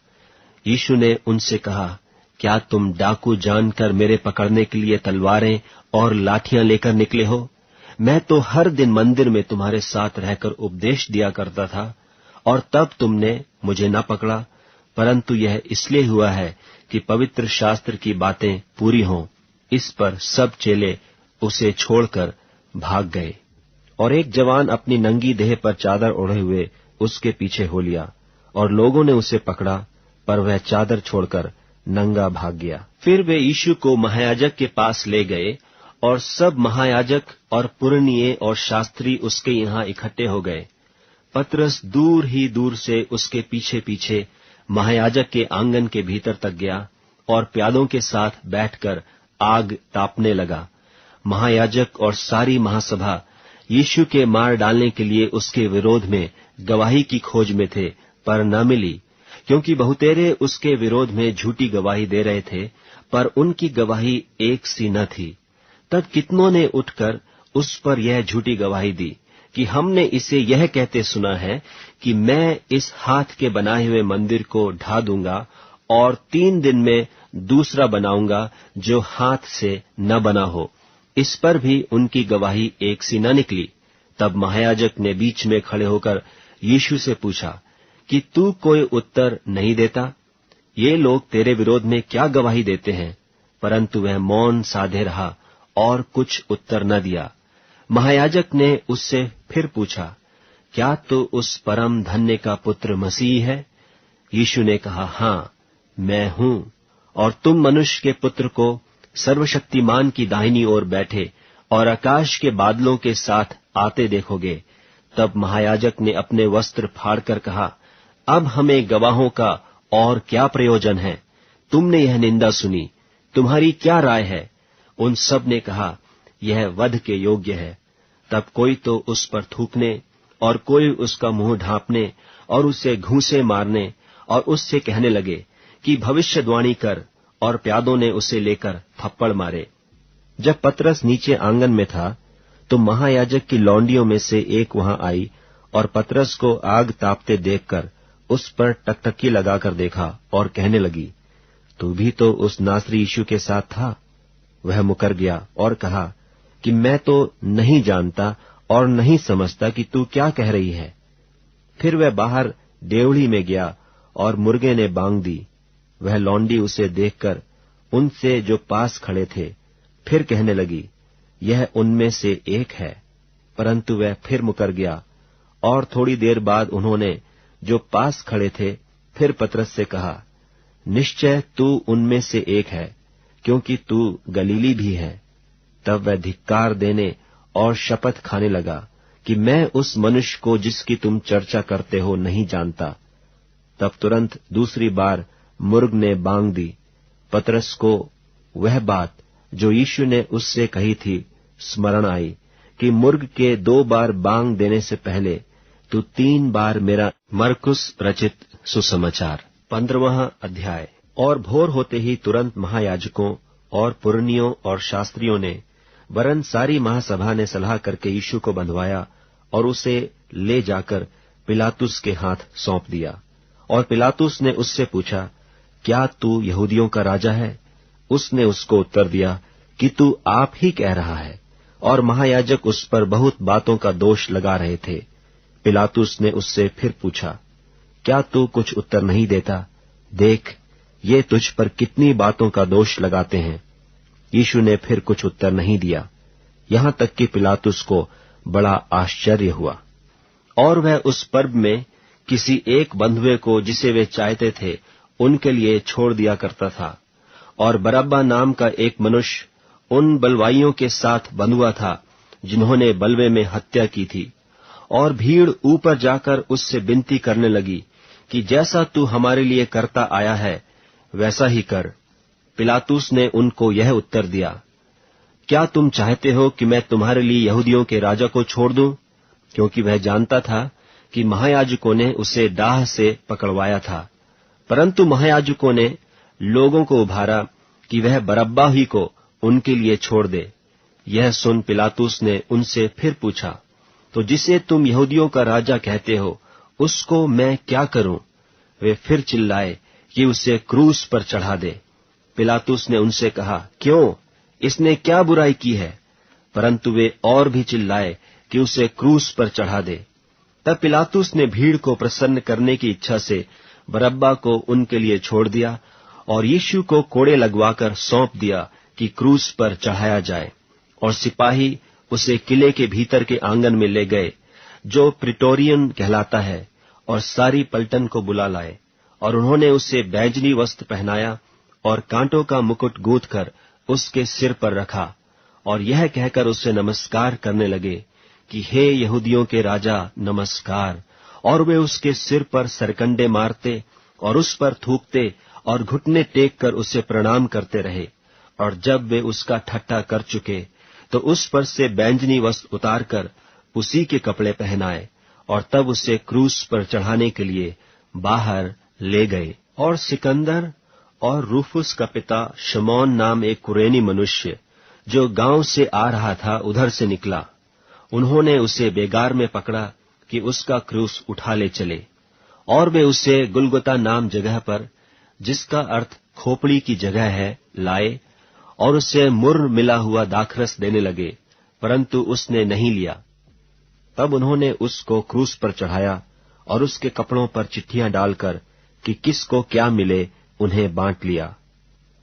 यीशु ने उनसे कहा, क्या तुम डाकू जानकर मेरे पकड़ने के लिए तलवारें और लाठियां लेकर निकले हो? मैं तो हर दिन मंदिर में तुम्हारे साथ रहकर उपदेश दिया करता था, और तब तुमने मुझे न पकड़ा, परंतु यह इसलिए हुआ है कि पवित्र शास्त्र की बातें पूरी हों। इस पर सब चेले उसे छोड़कर भाग गए। और एक जवान अपनी नंगी देह पर चादर ओढ़े हुए उसके पीछे हो लिया, और लोगों ने उसे पकड़ा, पर वह चादर छोड़कर नंगा भाग गया। फिर वे यीशु को महायाजक के पास ले गए, और सब महायाजक और पुरनिये और शास्त्री उसके यहाँ इकट्ठे हो गए। पतरस दूर ही दूर से उसके पीछे पीछे महायाजक के आंगन के भीतर तक गया और प्यादों के साथ बैठकर आग तापने लगा। महायाजक और सारी महासभा यीशु के मार डालने के लिए उसके विरोध में गवाही की खोज में थे, पर न मिली, क्योंकि बहुतेरे उसके विरोध में झूठी गवाही दे रहे थे, पर उनकी गवाही एक सी न थी। तब कितनों ने उठकर उस पर यह झूठी गवाही दी कि हमने इसे यह कहते सुना है कि मैं इस हाथ के बनाए हुए मंदिर को ढा दूंगा और 3 दिन में दूसरा बनाऊंगा जो हाथ से न बना हो। इस पर भी उनकी गवाही एक सी न निकली। तब महायाजक ने बीच में खड़े होकर यीशु से पूछा कि तू कोई उत्तर नहीं देता? ये लोग तेरे विरोध में क्या गवाही देते हैं? परंतु वह मौन साधे रहा और कुछ उत्तर न दिया। महायाजक ने उससे फिर पूछा, क्या तू उस परम धन्य का पुत्र मसीह है? यीशु ने कहा, हाँ, मैं हूं। और तुम मनुष्य के पुत्र को सर्वशक्तिमान की दाहिनी ओर बैठे और आकाश के बादलों के साथ आते देखोगे। तब महायाजक ने अपने वस्त्र फाड़कर कहा, अब हमें गवाहों का और क्या प्रयोजन है? तुमने यह निंदा सुनी, तुम्हारी क्या राय है? उन सब ने कहा, यह वध के योग्य है। तब कोई तो उस पर थूकने और कोई उसका मुंह ढांपने और उसे घूंसे मारने और उससे कहने लगे कि भविष्यवाणी कर, और प्यादों ने उसे लेकर थप्पड़ मारे। जब पतरस नीचे आंगन में था, तो महायाजक की लौंडियों में से एक वहां आई और पतरस को आग तापते देखकर उस पर टकटकी लगाकर देखा और कहने लगी, तू भी तो उस नासरी यीशु के साथ था। वह मुकर गया और कहा कि मैं तो नहीं जानता और नहीं समझता कि तू क्या कह रही है। फिर वह बाहर डेवढ़ी में गया और मुर्गे ने बांग दी। वह लौंडी उसे देखकर उनसे जो पास खड़े थे फिर कहने लगी, यह उनमें से एक है। परंतु वह फिर मुकर गया। और थोड़ी देर बाद उन्होंने जो पास खड़े थे फिर पतरस से कहा, निश्चय तू उनमें से एक है, क्योंकि तू गलीली भी है। तब वह धिक्कार देने और शपथ खाने लगा कि मैं उस मनुष्य को जिसकी तुम चर्चा करते हो नहीं जानता। तब तुरंत दूसरी बार मुर्ग ने बांग दी। पतरस को वह बात जो यीशु ने उससे कही थी स्मरण आई कि मुर्ग के 2 बार बांग देने से पहले तू 3 बार मेरा। मरकुस रचित सुसमाचार 15वां अध्याय। और भोर होते ही तुरंत महायाजकों और पुरनियों और शास्त्रियों ने वरन सारी महासभा ने सलाह करके यीशु को बंधवाया और उसे ले जाकर पिलातुस के हाथ सौंप दिया। और पिलातुस ने उससे पूछा, क्या तू यहूदियों का राजा है? उसने उसको उत्तर दिया कि तू आप ही कह रहा है। और महायाजक उस पर बहुत बातों का दोष लगा रहे थे। पिलातुस ने उससे फिर पूछा, क्या तू कुछ उत्तर नहीं देता? देख, ये तुझ पर कितनी बातों का दोष लगाते हैं। यीशु ने फिर कुछ उत्तर नहीं दिया, यहां तक कि पिलातुस को बड़ा आश्चर्य हुआ। और वह उस पर्व में किसी एक बंधुए को जिसे वे चाहते थे उनके लिए छोड़ दिया करता था। और बरअब्बा नाम का एक मनुष्य उन बलवाइयों के साथ बंधुआ था जिन्होंने बलवे में हत्या की थी। और भीड़ ऊपर जाकर उससे विनती करने लगी कि जैसा तू हमारे लिए करता आया है वैसा ही कर। पिलातुस ने उनको यह उत्तर दिया, क्या तुम चाहते हो कि मैं तुम्हारे लिए यहूदियों के राजा को छोड़ दूं? क्योंकि वह जानता था कि महायाजकों ने उसे डाह से पकड़वाया था। परंतु महायाजकों ने लोगों को उभारा कि वह बरअब्बा ही को उनके लिए छोड़ दे। यह सुन पिलातुस ने उनसे फिर पूछा, तो जिसे तुम यहूदियों का राजा कहते हो उसको मैं क्या करूं? वे फिर चिल्लाए कि उसे क्रूस पर चढ़ा दे। पिलातुस ने उनसे कहा, क्यों? इसने क्या बुराई की है? परंतु वे और भी चिल्लाए कि उसे क्रूस पर चढ़ा दे। तब पिलातुस ने भीड़ को प्रसन्न करने की इच्छा से बरअब्बा को उनके लिए छोड़ दिया और यीशु को कोड़े लगवाकर सौंप दिया कि क्रूस पर चढ़ाया जाए। और सिपाही उसे किले के भीतर के आंगन में ले गए, जो प्रिटोरियन कहलाता है, और सारी पलटन को बुला लाए। और उन्होंने उसे बैंजनी वस्त्र पहनाया और कांटों का मुकुट गूंथ कर उसके सिर पर रखा, और यह कहकर उससे नमस्कार करने लगे कि हे यहूदियों के राजा, नमस्कार। और वे उसके सिर पर सरकंडे मारते और उस पर थूकते और घुटने टेक कर उसे प्रणाम करते रहे। और जब वे उसका ठट्ठा कर चुके तो उस पर से बैंजनी वस्त्र उतारकर उसी के कपड़े पहनाए, और तब उसे क्रूस पर चढ़ाने के लिए बाहर ले गए। और सिकंदर और रूफुस का पिता शमौन नाम एक कुरेनी मनुष्य, जो गांव से आ रहा था, उधर से निकला। उन्होंने उसे बेगार में पकड़ा कि उसका क्रूस उठा ले चले। और वे उसे गुलगुता नाम जगह पर, जिसका अर्थ खोपड़ी की जगह है, लाए और उसे मुर्र मिला हुआ दाखरस देने लगे, परंतु उसने नहीं लिया। तब उन्होंने उसको क्रूस पर चढ़ाया और उसके कपड़ों पर चिट्ठियां डालकर कि किसको क्या मिले उन्हें बांट लिया।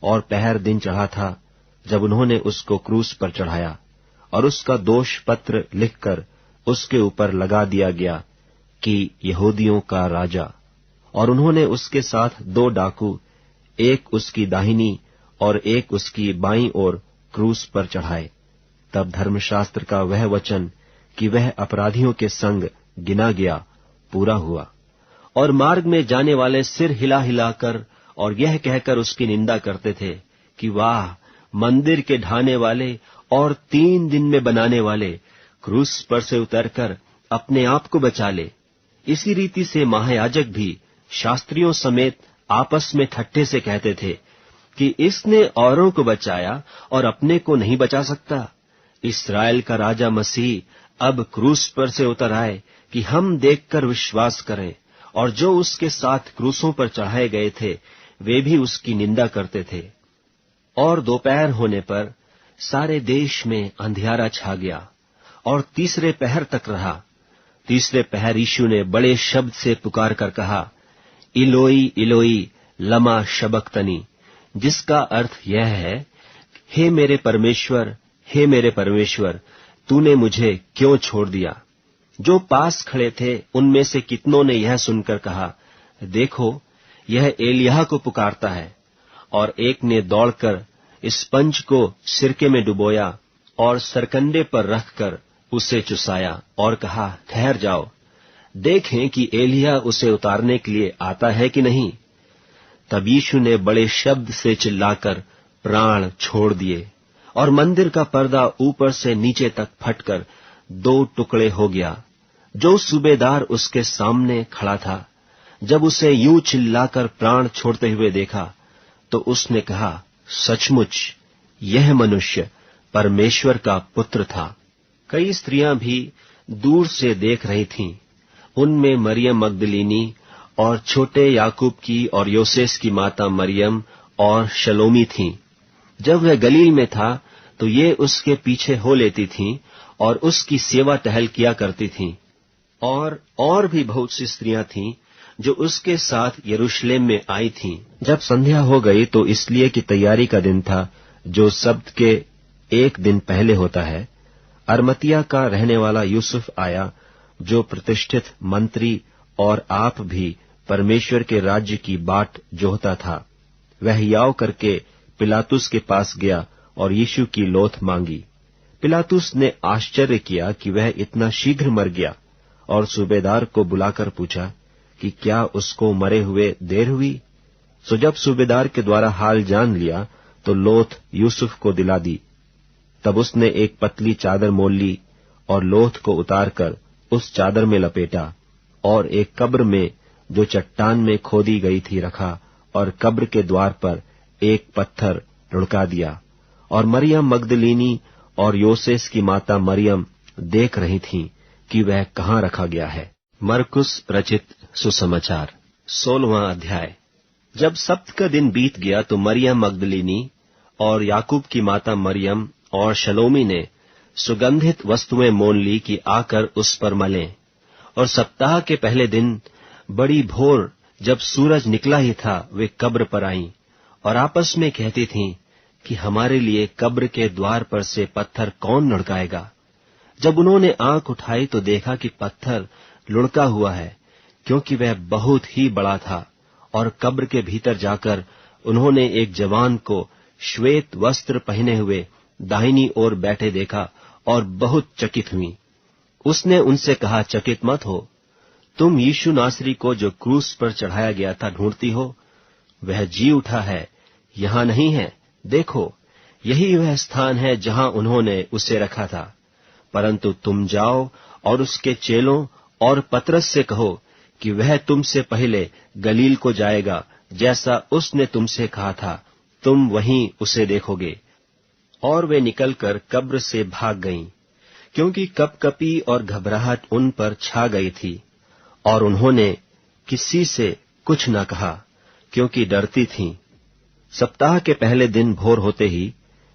और पहर दिन चढ़ा था जब उन्होंने उसको क्रूस पर चढ़ाया, और उसका दोष पत्र लिखकर उसके ऊपर लगा दिया गया कि यहूदियों का राजा। और उन्होंने उसके साथ 2 डाकू, एक उसकी दाहिनी और एक उसकी बाईं ओर क्रूस पर चढ़ाए। तब धर्मशास्त्र का वह वचन कि वह अपराधियों के संग गिना गया पूरा हुआ। और मार्ग में जाने वाले सिर हिला हिलाकर और यह कहकर उसकी निंदा करते थे कि वाह, मंदिर के ढाने वाले और 3 दिन में बनाने वाले, क्रूस पर से उतरकर अपने आप को बचा ले। इसी रीति से महायाजक भी शास्त्रियों समेत आपस में ठट्ठे से कहते थे कि इसने औरों को बचाया और अपने को नहीं बचा सकता। इस्राएल का राजा मसीह अब क्रूस पर से उतर आए कि हम देखकर विश्वास करें। और जो उसके साथ क्रूसों पर चढ़ाए गए थे वे भी उसकी निंदा करते थे। और दोपहर होने पर सारे देश में अंधियारा छा गया और तीसरे पहर तक रहा। तीसरे पहर यीशु ने बड़े शब्द से पुकार कर कहा, इलोई इलोई लमा शबक्तनी, जिसका अर्थ यह है, हे मेरे परमेश्वर, हे मेरे परमेश्वर, तूने मुझे क्यों छोड़ दिया। जो पास खड़े थे उनमें से कितनों ने यह सुनकर कहा, देखो, यह एलिय्याह को पुकारता है। और एक ने दौड़कर स्पंज को सिरके में डुबोया और सरकंडे पर रखकर उसे चुसाया और कहा, ठहर जाओ, देखें कि एलिय्याह उसे उतारने के लिए आता है कि नहीं। तब यीशु ने बड़े शब्द से चिल्लाकर प्राण छोड़ दिए और मंदिर का पर्दा ऊपर से नीचे तक फटकर 2 टुकड़े हो गया। जो सूबेदार उसके सामने खड़ा था, जब उसे यूं चिल्लाकर प्राण छोड़ते हुए देखा तो उसने कहा, सचमुच यह मनुष्य परमेश्वर का पुत्र था। कई स्त्रियां भी दूर से देख रही थीं। उनमें मरियम मगदलीनी और छोटे याकूब की और योसेस की माता मरियम और शलोमी थीं। जब वह गलील में था तो ये उसके पीछे हो लेती थीं और उसकी सेवा टहल किया करती थीं। और भी बहुत सी स्त्रियां थीं जो उसके साथ यरूशलेम में आई थीं। जब संध्या हो गई तो इसलिए कि तैयारी का दिन था, जो सब्त के 1 दिन पहले होता है, अरमतिया का रहने वाला यूसुफ आया, जो प्रतिष्ठित मंत्री और आप भी परमेश्वर के राज्य की बाट जोहता था। वह याव करके पिलातुस के पास गया और यीशु की लोथ मांगी। पिलातुस ने आश्चर्य किया कि वह इतना शीघ्र मर गया और सूबेदार को बुलाकर पूछा कि क्या उसको मरे हुए देर हुई। सो जब सूबेदार के द्वारा हाल जान लिया तो लोथ यूसुफ को दिला दी। तब उसने एक पतली चादर मोल ली और लोथ को उतारकर उस चादर में लपेटा और एक कब्र में जो चट्टान में खोदी गई थी रखा और कब्र के द्वार पर एक पत्थर लुढ़का दिया। और मरियम मगदलीनी और योसेस की माता मरियम देख रही थीं कि वह कहाँ रखा गया है। मरकुस रचित सुसमाचार 16वां अध्याय। जब सब्त का दिन बीत गया तो मरियम मगदलीनी और याकूब की माता मरियम और शलोमी ने सुगंधित वस्तुएं मोल ली कि आकर उस पर मलें। और सप्ताह के पहले दिन बड़ी भोर जब सूरज निकला ही था वे कब्र पर आईं और आपस में कहती थीं कि हमारे लिए कब्र के द्वार पर से पत्थर कौन लुढ़काएगा। जब उन्होंने आंख उठाई तो देखा कि पत्थर लुढ़का हुआ है, क्योंकि वह बहुत ही बड़ा था। और कब्र के भीतर जाकर उन्होंने एक जवान को श्वेत वस्त्र पहने हुए दाहिनी ओर बैठे देखा और बहुत चकित हुई। उसने उनसे कहा, चकित मत हो, तुम यीशु नासरी को जो क्रूस पर चढ़ाया गया था ढूंढती हो। वह जी उठा है, यहाँ नहीं है। देखो, यही वह स्थान है जहाँ उन्होंने उसे रखा था। परंतु तुम जाओ और उसके चेलों और पतरस से कहो कि वह तुमसे पहले गलील को जाएगा, जैसा उसने तुमसे कहा था, तुम वहीं उसे देखोगे। और वे निकलकर कब्र से भाग गईं, क्योंकि कपकपी और घबराहट उन पर छा गई थी। और उन्होंने किसी से कुछ न कहा, क्योंकि डरती थीं। सप्ताह के पहले दिन भोर होते ही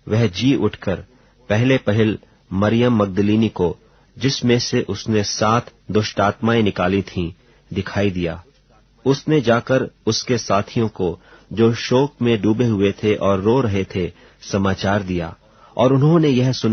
वह जी उठकर पहले पहल मरियम मगदलीनी को, जिसमें से उसने 7 दुष्टात्माएं निकाली थीं, दिखाई दिया। उसने जाकर उसके साथियों को, जो शोक में डूबे हुए थे और रो रहे थे, समाचार दिया। और उन्होंने यह सुन